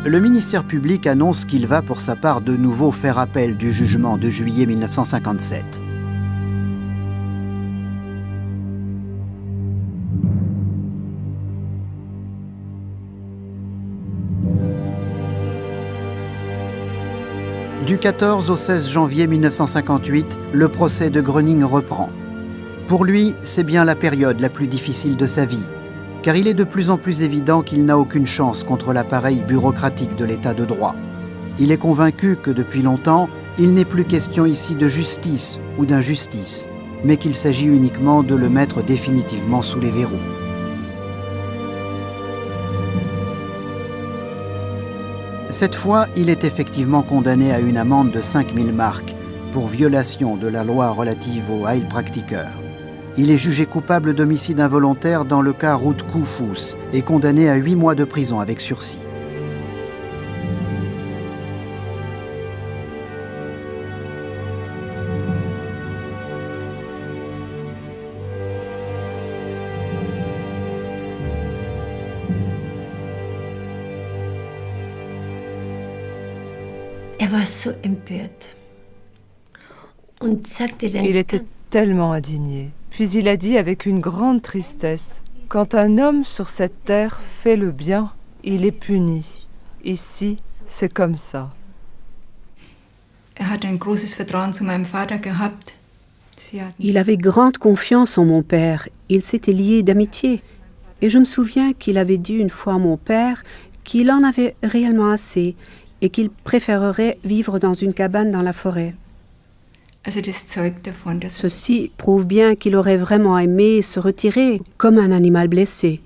Le ministère public annonce qu'il va pour sa part de nouveau faire appel du jugement de juillet 1957. Du 14 au 16 janvier 1958, le procès de Gröning reprend. Pour lui, c'est bien la période la plus difficile de sa vie, car il est de plus en plus évident qu'il n'a aucune chance contre l'appareil bureaucratique de l'état de droit. Il est convaincu que depuis longtemps, il n'est plus question ici de justice ou d'injustice, mais qu'il s'agit uniquement de le mettre définitivement sous les verrous. Cette fois, il est effectivement condamné à une amende de 5000 marks pour violation de la loi relative au Heilpraktiker. Il est jugé coupable d'homicide involontaire dans le cas Ruud Koolfoes et condamné à 8 mois de prison avec sursis. Il était tellement indigné. Puis il a dit avec une grande tristesse, « Quand un homme sur cette terre fait le bien, il est puni. Ici, c'est comme ça. » Il avait grande confiance en mon père. Ils s'étaient liés d'amitié. Et je me souviens qu'il avait dit une fois à mon père qu'il en avait réellement assez et qu'il préférerait vivre dans une cabane dans la forêt. Ceci prouve bien qu'il aurait vraiment aimé se retirer comme un animal blessé.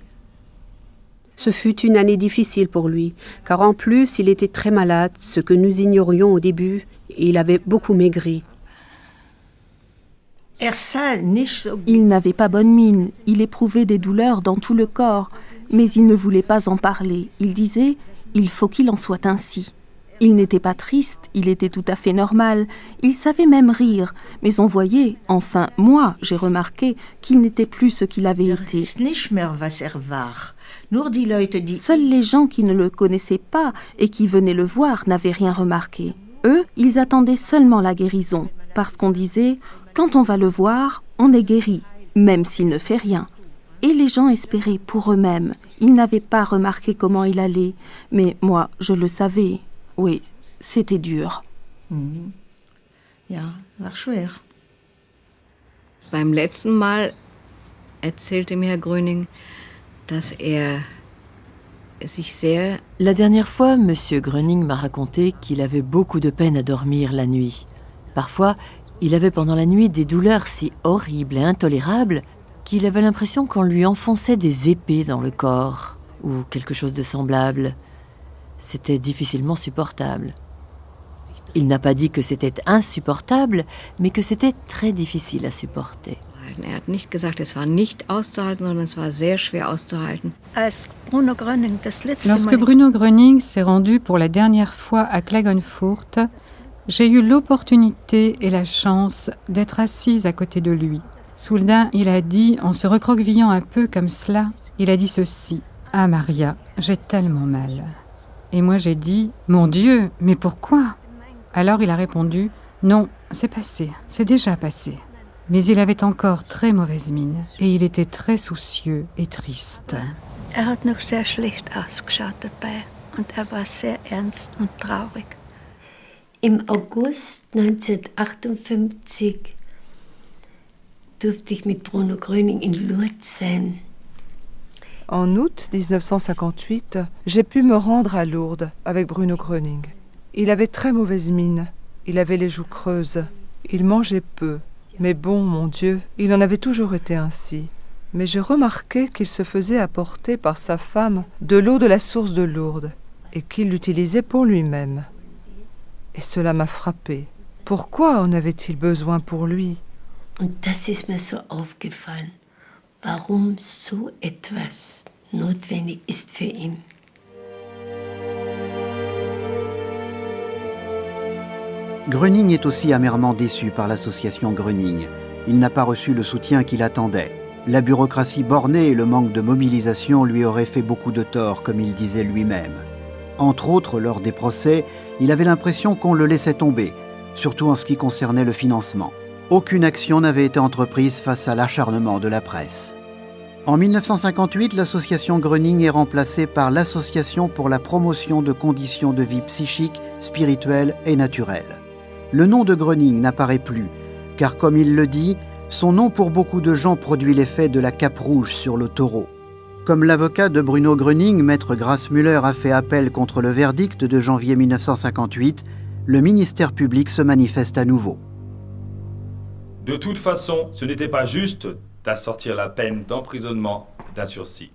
Ce fut une année difficile pour lui, car en plus il était très malade, ce que nous ignorions au début, et il avait beaucoup maigri. Il n'avait pas bonne mine, il éprouvait des douleurs dans tout le corps, mais il ne voulait pas en parler. Il disait « il faut qu'il en soit ainsi ». Il n'était pas triste, il était tout à fait normal, il savait même rire, mais on voyait, enfin moi j'ai remarqué, qu'il n'était plus ce qu'il avait été. Seuls les gens qui ne le connaissaient pas et qui venaient le voir n'avaient rien remarqué. Eux, ils attendaient seulement la guérison, parce qu'on disait « quand on va le voir, on est guéri, même s'il ne fait rien ». Et les gens espéraient pour eux-mêmes, ils n'avaient pas remarqué comment il allait, mais moi je le savais. Oui, c'était dur. Ja, war schwer. Beim letzten Mal erzählte mir Herr Gröning, dass sich sehr... La dernière fois, M. Gröning m'a raconté qu'il avait beaucoup de peine à dormir la nuit. Parfois, il avait pendant la nuit des douleurs si horribles et intolérables qu'il avait l'impression qu'on lui enfonçait des épées dans le corps, ou quelque chose de semblable. C'était difficilement supportable. Il n'a pas dit que c'était insupportable, mais que c'était très difficile à supporter. hat nicht gesagt, es war nicht auszuhalten, sondern es war sehr schwer auszuhalten. Lorsque Bruno Gröning s'est rendu pour la dernière fois à Klagenfurt, j'ai eu l'opportunité et la chance d'être assise à côté de lui. Soudain, il a dit, en se recroquevillant un peu comme cela, il a dit ceci. « Ah Maria, j'ai tellement mal. » Et moi j'ai dit « Mon Dieu, mais pourquoi ?» Alors il a répondu « Non, c'est passé, c'est déjà passé. » Mais il avait encore très mauvaise mine et il était très soucieux et triste. hat noch sehr schlecht ausgeschaut dabei und war sehr ernst und traurig. Im August 1958 durfte ich mit Bruno Gröning in Lourdes sein. En août 1958, j'ai pu me rendre à Lourdes avec Bruno Gröning. Il avait très mauvaise mine, il avait les joues creuses, il mangeait peu. Mais bon, mon Dieu, il en avait toujours été ainsi. Mais j'ai remarqué qu'il se faisait apporter par sa femme de l'eau de la source de Lourdes et qu'il l'utilisait pour lui-même. Et cela m'a frappé. Pourquoi en avait-il besoin pour lui? Und das ist mir so aufgefallen, warum so etwas notwendig ist für ihn. Gröning est aussi amèrement déçu par l'association Gröning. Il n'a pas reçu le soutien qu'il attendait. La bureaucratie bornée et le manque de mobilisation lui auraient fait beaucoup de tort, comme il disait lui-même. Entre autres, lors des procès, il avait l'impression qu'on le laissait tomber, surtout en ce qui concernait le financement. Aucune action n'avait été entreprise face à l'acharnement de la presse. En 1958, l'association Gröning est remplacée par l'Association pour la promotion de conditions de vie psychiques, spirituelles et naturelles. Le nom de Gröning n'apparaît plus, car comme il le dit, son nom pour beaucoup de gens produit l'effet de la cape rouge sur le taureau. Comme l'avocat de Bruno Gröning, maître Grassmüller, a fait appel contre le verdict de janvier 1958, le ministère public se manifeste à nouveau. De toute façon, ce n'était pas juste d'assortir la peine d'emprisonnement d'un sursis.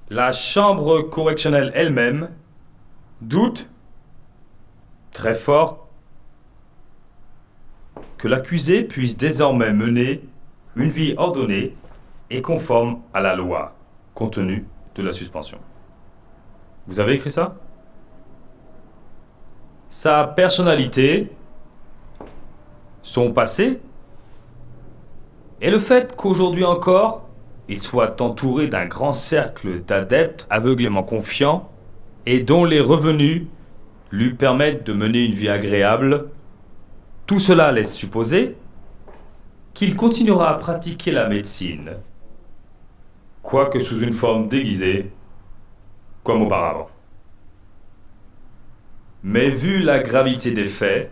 La chambre correctionnelle elle-même doute très fort que l'accusé puisse désormais mener une vie ordonnée et conforme à la loi, compte tenu de la suspension. Vous avez écrit ça? Sa personnalité, son passé, et le fait qu'aujourd'hui encore, il soit entouré d'un grand cercle d'adeptes aveuglément confiants et dont les revenus lui permettent de mener une vie agréable, tout cela laisse supposer qu'il continuera à pratiquer la médecine, quoique sous une forme déguisée, comme auparavant. Mais vu la gravité des faits,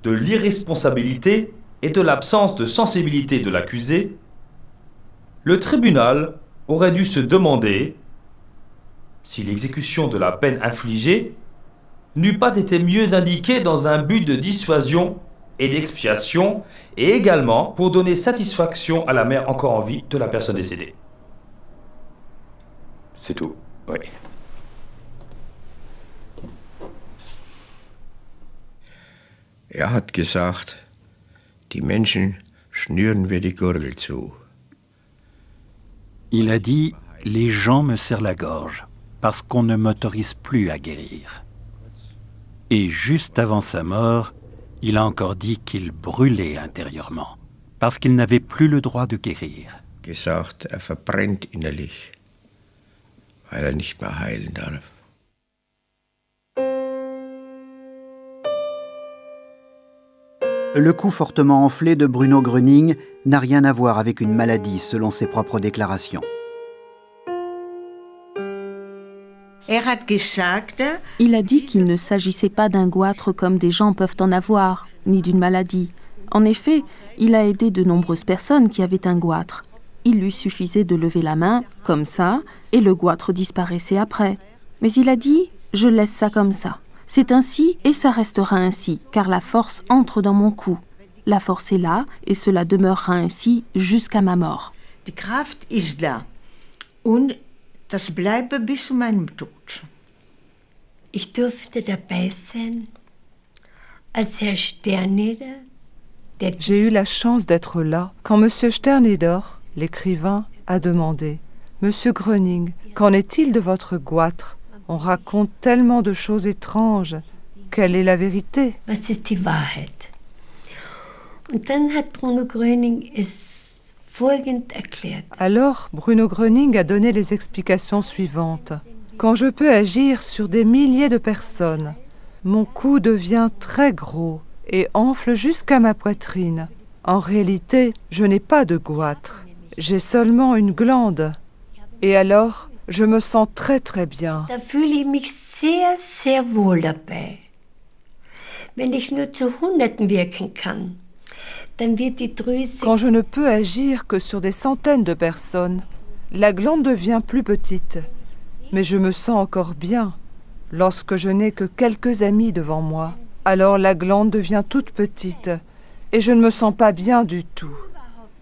de l'irresponsabilité et de l'absence de sensibilité de l'accusé, le tribunal aurait dû se demander si l'exécution de la peine infligée n'eût pas été mieux indiquée dans un but de dissuasion et d'expiation, et également pour donner satisfaction à la mère encore en vie de la personne décédée. C'est tout, oui. Hat gesagt, die Menschen schnüren wir die Gurgel zu. Il a dit « Les gens me serrent la gorge parce qu'on ne m'autorise plus à guérir ». Et juste avant sa mort, il a encore dit qu'il brûlait intérieurement parce qu'il n'avait plus le droit de guérir. Gesagt, verbrennt innerlich, weil nicht mehr heilen darf. Le coup fortement enflé de Bruno Gröning n'a rien à voir avec une maladie, selon ses propres déclarations. Il a dit qu'il ne s'agissait pas d'un goitre comme des gens peuvent en avoir, ni d'une maladie. En effet, il a aidé de nombreuses personnes qui avaient un goitre. Il lui suffisait de lever la main, comme ça, et le goitre disparaissait après. Mais il a dit « Je laisse ça comme ça. C'est ainsi et ça restera ainsi, car la force entre dans mon cou. La force est là et cela demeurera ainsi jusqu'à ma mort. » Die Kraft ist da. Und das bleibe bis zu meinem Tod. Ich durfte dabei sein, als Herr Sterneder, J'ai eu la chance d'être là quand M. Sterneder, l'écrivain, a demandé « Monsieur Gröning, qu'en est-il de votre goitre ? On raconte tellement de choses étranges. Quelle est la vérité ?» Was ist die Wahrheit? Und dann hat Bruno Gröning es folgend erklärt. Alors, Bruno Gröning a donné les explications suivantes. Quand je peux agir sur des milliers de personnes, mon cou devient très gros et enfle jusqu'à ma poitrine. En réalité, je n'ai pas de goitre. J'ai seulement une glande. Et alors, je me sens très très bien. Da fühle ich mich sehr, sehr wohl dabei. Wenn ich nur zu Hunderten wirken kann, dann wird die Drüse... Quand je ne peux agir que sur des centaines de personnes, la glande devient plus petite. Mais je me sens encore bien. Lorsque je n'ai que quelques amis devant moi, alors la glande devient toute petite et je ne me sens pas bien du tout.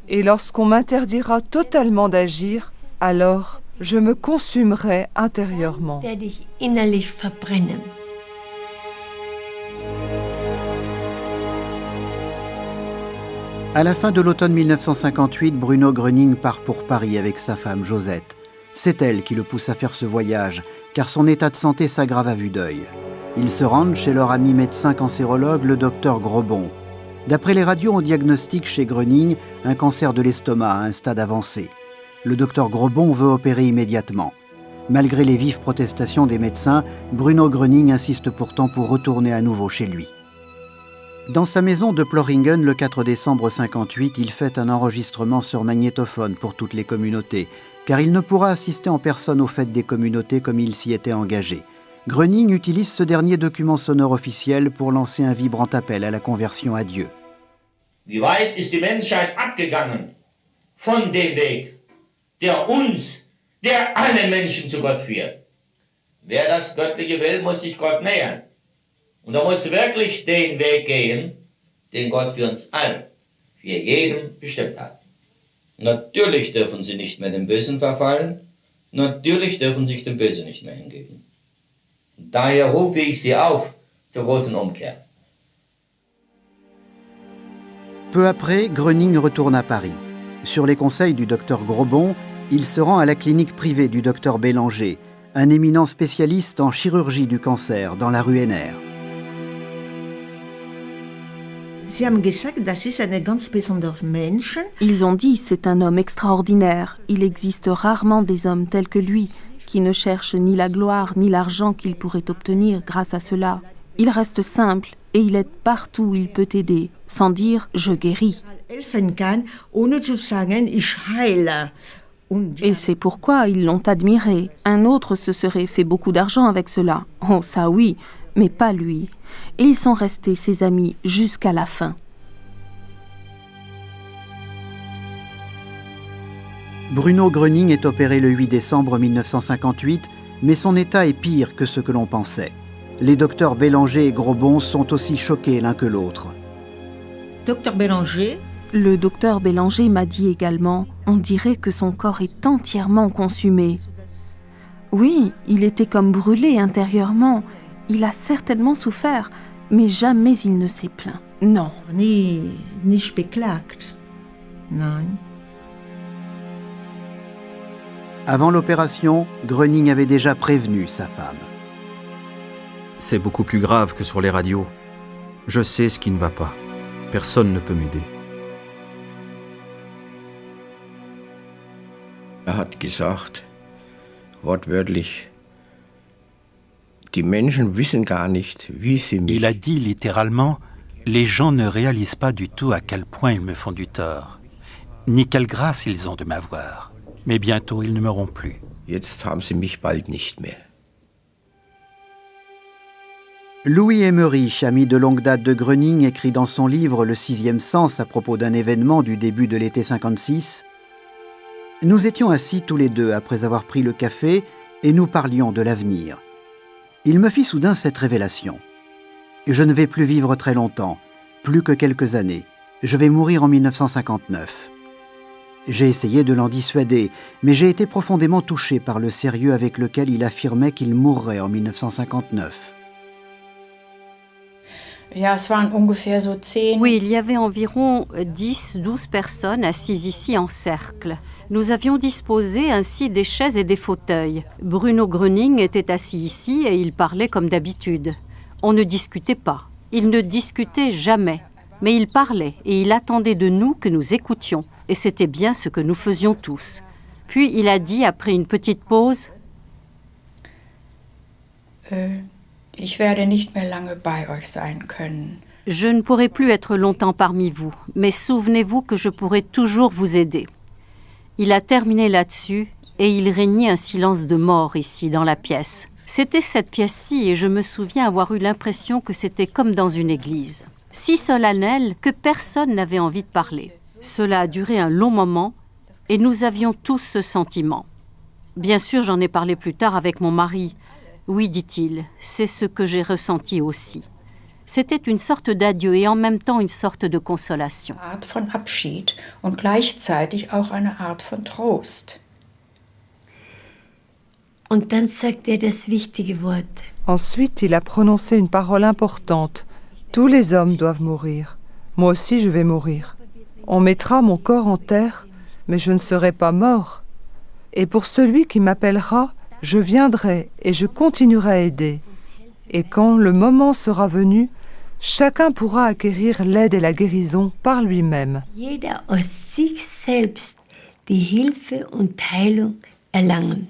Et lorsqu'on m'interdira totalement d'agir, alors je me consumerai intérieurement. Werde ich innerlich verbrennen. À la fin de l'automne 1958, Bruno Gröning part pour Paris avec sa femme Josette. C'est elle qui le pousse à faire ce voyage, car son état de santé s'aggrave à vue d'œil. Ils se rendent chez leur ami médecin cancérologue, le docteur Grobon. D'après les radios, on diagnostique chez Gröning un cancer de l'estomac à un stade avancé. Le docteur Grobon veut opérer immédiatement. Malgré les vives protestations des médecins, Bruno Gröning insiste pourtant pour retourner à nouveau chez lui. Dans sa maison de Ploringen, le 4 décembre 58, il fait un enregistrement sur magnétophone pour toutes les communautés, car il ne pourra assister en personne aux fêtes des communautés comme il s'y était engagé. Gröning utilise ce dernier document sonore officiel pour lancer un vibrant appel à la conversion à Dieu. Wie weit ist die Menschheit abgegangen von dem Weg, der uns, der alle Menschen zu Gott führt? Wer das Göttliche will, muss sich Gott nähern. Und er muss wirklich den Weg gehen, den Gott für uns allen, für jeden bestimmt hat. Natürlich dürfen sie nicht mehr dem Bösen verfallen, natürlich dürfen sich dem Bösen nicht mehr hingeben. Daher rufe ich sie auf zur großen Umkehr. Peu après, Gröning retourne à Paris. Sur les conseils du docteur Grobon, il se rend à la clinique privée du docteur Bélanger, un éminent spécialiste en chirurgie du cancer dans la rue Henner. Ils ont dit c'est un homme extraordinaire. Il existe rarement des hommes tels que lui, qui ne cherchent ni la gloire ni l'argent qu'il pourrait obtenir grâce à cela. Il reste simple et il aide partout où il peut aider, sans dire « je guéris ». Et c'est pourquoi ils l'ont admiré. Un autre se serait fait beaucoup d'argent avec cela. Oh, ça oui, mais pas lui. Et ils sont restés ses amis jusqu'à la fin. Bruno Gröning est opéré le 8 décembre 1958, mais son état est pire que ce que l'on pensait. Les docteurs Bélanger et Grobon sont aussi choqués l'un que l'autre. Docteur Bélanger. Le docteur Bélanger m'a dit également, on dirait que son corps est entièrement consumé. Oui, il était comme brûlé intérieurement. Il a certainement souffert, mais jamais il ne s'est plaint. Non. Nicht beklagt. Nein. Avant l'opération, Gröning avait déjà prévenu sa femme. C'est beaucoup plus grave que sur les radios. Je sais ce qui ne va pas. Personne ne peut m'aider. Er hat gesagt, wortwörtlich, die Menschen wissen gar nicht, wie sie mich... Il a dit littéralement, les gens ne réalisent pas du tout à quel point ils me font du tort, ni quelle grâce ils ont de m'avoir. Mais bientôt, ils ne m'auront plus. Jetzt haben sie mich bald nicht mehr. Louis Emmerich, ami de longue date de Gröning, écrit dans son livre « Le sixième sens » à propos d'un événement du début de l'été 56. « Nous étions assis tous les deux après avoir pris le café et nous parlions de l'avenir. Il me fit soudain cette révélation. Je ne vais plus vivre très longtemps, plus que quelques années. Je vais mourir en 1959. J'ai essayé de l'en dissuader, mais j'ai été profondément touché par le sérieux avec lequel il affirmait qu'il mourrait en 1959. Oui, il y avait environ 10-12 personnes assises ici en cercle. Nous avions disposé ainsi des chaises et des fauteuils. Bruno Gröning était assis ici et il parlait comme d'habitude. On ne discutait pas. Il ne discutait jamais. Mais il parlait et il attendait de nous que nous écoutions. Et c'était bien ce que nous faisions tous. Puis il a dit après une petite pause Ich werde nicht mehr lange bei euch sein können. Je ne pourrai plus être longtemps parmi vous, mais souvenez-vous que je pourrai toujours vous aider. Il a terminé là-dessus et il régnait un silence de mort ici dans la pièce. C'était cette pièce-ci et je me souviens avoir eu l'impression que c'était comme dans une église. Si solennel que personne n'avait envie de parler. Cela a duré un long moment et nous avions tous ce sentiment. Bien sûr, j'en ai parlé plus tard avec mon mari. Oui, dit-il, c'est ce que j'ai ressenti aussi. C'était une sorte d'adieu et en même temps une sorte de consolation. Art von Abschied und gleichzeitig auch eine Art von Trost. Und dann sagt das wichtige Wort. Ensuite, il a prononcé une parole importante. Tous les hommes doivent mourir. Moi aussi, je vais mourir. On mettra mon corps en terre, mais je ne serai pas mort. Et pour celui qui m'appellera, je viendrai et je continuerai à aider. Et quand le moment sera venu, chacun pourra acquérir l'aide et la guérison par lui-même. Jeder aus sich selbst die Hilfe und Heilung erlangen.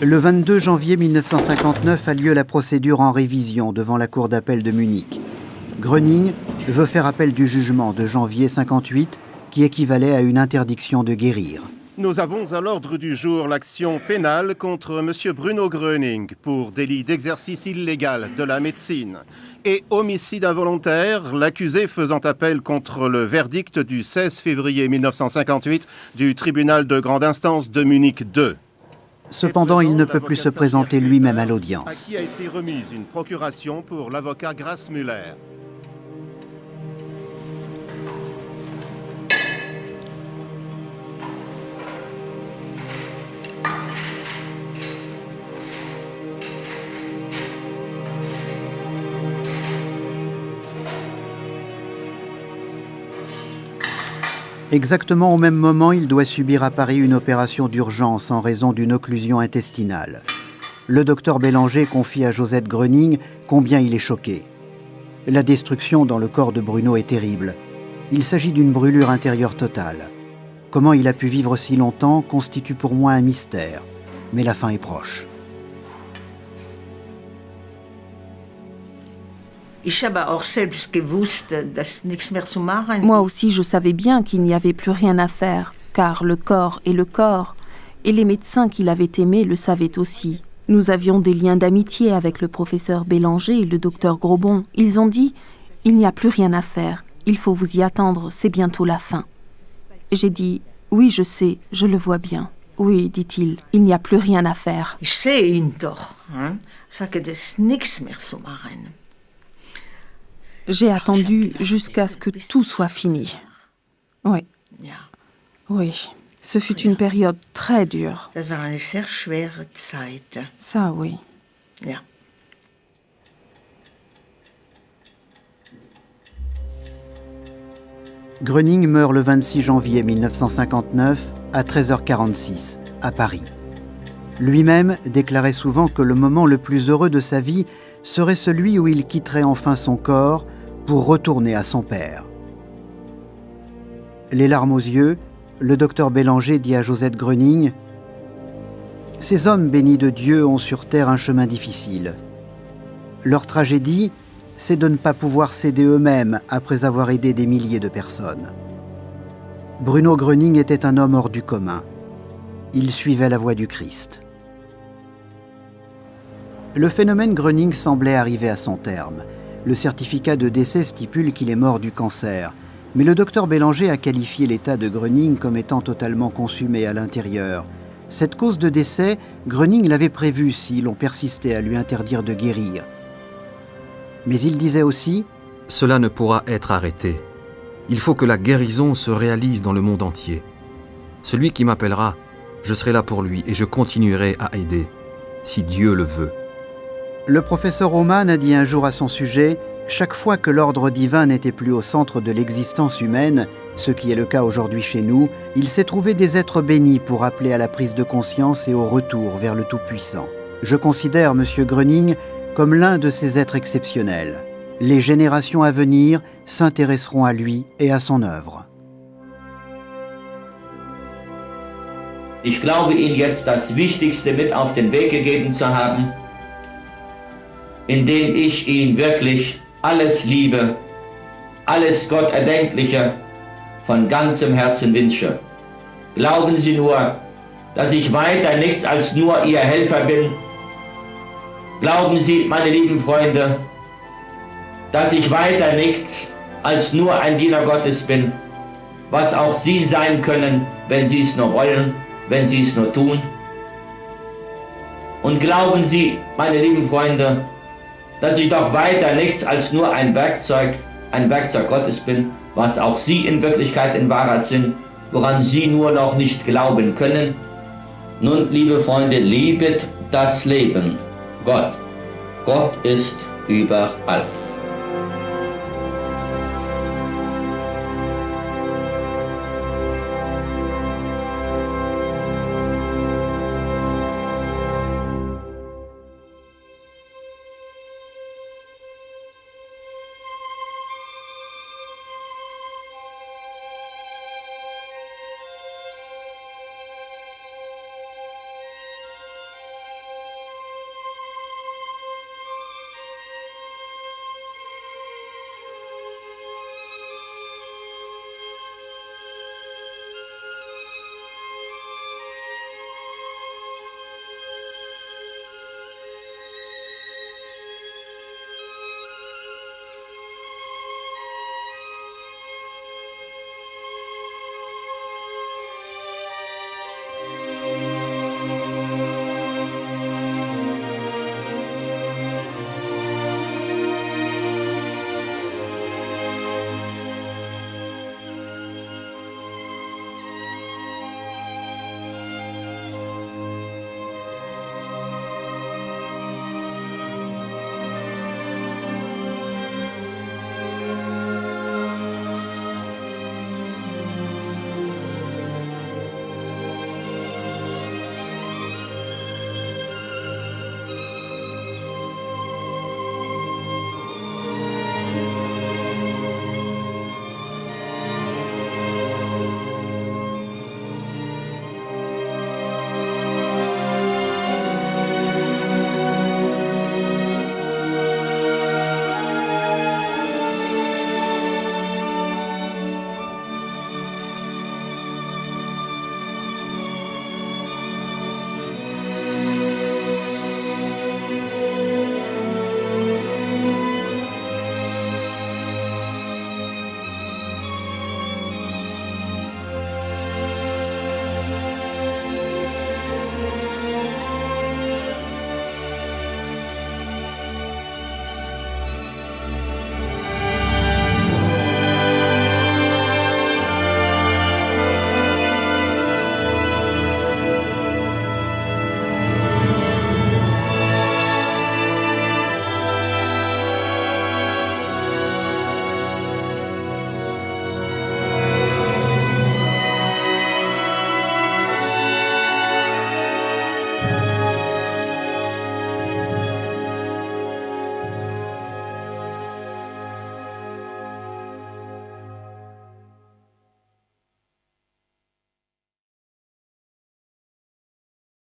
Le 22 janvier 1959 a lieu la procédure en révision devant la cour d'appel de Munich. Gröning veut faire appel du jugement de janvier 58 qui équivalait à une interdiction de guérir. Nous avons à l'ordre du jour l'action pénale contre M. Bruno Gröning pour délit d'exercice illégal de la médecine et homicide involontaire, l'accusé faisant appel contre le verdict du 16 février 1958 du tribunal de grande instance de Munich II. Cependant, il ne peut plus se présenter lui-même à l'audience. À qui a été remise une procuration pour l'avocat Grassmüller. Exactement au même moment, il doit subir à Paris une opération d'urgence en raison d'une occlusion intestinale. Le docteur Bélanger confie à Josette Gröning combien il est choqué. La destruction dans le corps de Bruno est terrible. Il s'agit d'une brûlure intérieure totale. Comment il a pu vivre si longtemps constitue pour moi un mystère, mais la fin est proche. Moi aussi, je savais bien qu'il n'y avait plus rien à faire, car le corps est le corps, et les médecins qui l'avaient aimé le savaient aussi. Nous avions des liens d'amitié avec le professeur Bélanger et le docteur Grobon. Ils ont dit « Il n'y a plus rien à faire, il faut vous y attendre, c'est bientôt la fin ». J'ai dit « Oui, je sais, je le vois bien ». « Oui, dit-il, il n'y a plus rien à faire. » J'ai attendu jusqu'à ce que tout soit fini. Oui. Oui, ce fut une période très dure. Ça, oui. Gröning meurt le 26 janvier 1959 à 13h46 à Paris. Lui-même déclarait souvent que le moment le plus heureux de sa vie serait celui où il quitterait enfin son corps pour retourner à son père. Les larmes aux yeux, le docteur Bélanger dit à Josette Gröning « Ces hommes bénis de Dieu ont sur terre un chemin difficile. Leur tragédie, c'est de ne pas pouvoir s'aider eux-mêmes après avoir aidé des milliers de personnes. » Bruno Gröning était un homme hors du commun. Il suivait la voie du Christ. Le phénomène Gröning semblait arriver à son terme. Le certificat de décès stipule qu'il est mort du cancer, mais le docteur Bélanger a qualifié l'état de Gröning comme étant totalement consumé à l'intérieur. Cette cause de décès, Gröning l'avait prévue si l'on persistait à lui interdire de guérir. Mais il disait aussi « Cela ne pourra être arrêté. Il faut que la guérison se réalise dans le monde entier. Celui qui m'appellera, je serai là pour lui et je continuerai à aider, si Dieu le veut. » Le professeur Aumann a dit un jour à son sujet « Chaque fois que l'ordre divin n'était plus au centre de l'existence humaine, ce qui est le cas aujourd'hui chez nous, il s'est trouvé des êtres bénis pour appeler à la prise de conscience et au retour vers le Tout-Puissant. Je considère M. Gröning comme l'un de ces êtres exceptionnels. Les générations à venir s'intéresseront à lui et à son œuvre. Ich glaube Ihnen jetzt das Wichtigste mit auf den Weg gegeben zu haben, indem ich Ihnen wirklich alles Liebe, alles Gotterdenkliche von ganzem Herzen wünsche. Glauben Sie nur, dass ich weiter nichts als nur Ihr Helfer bin. Glauben Sie, meine lieben Freunde, dass ich weiter nichts als nur ein Diener Gottes bin, was auch Sie sein können, wenn Sie es nur wollen, wenn Sie es nur tun. Und glauben Sie, meine lieben Freunde, dass ich doch weiter nichts als nur ein Werkzeug Gottes bin, was auch Sie in Wirklichkeit in Wahrheit sind, woran Sie nur noch nicht glauben können. Nun, liebe Freunde, liebet das Leben. Gott ist überall.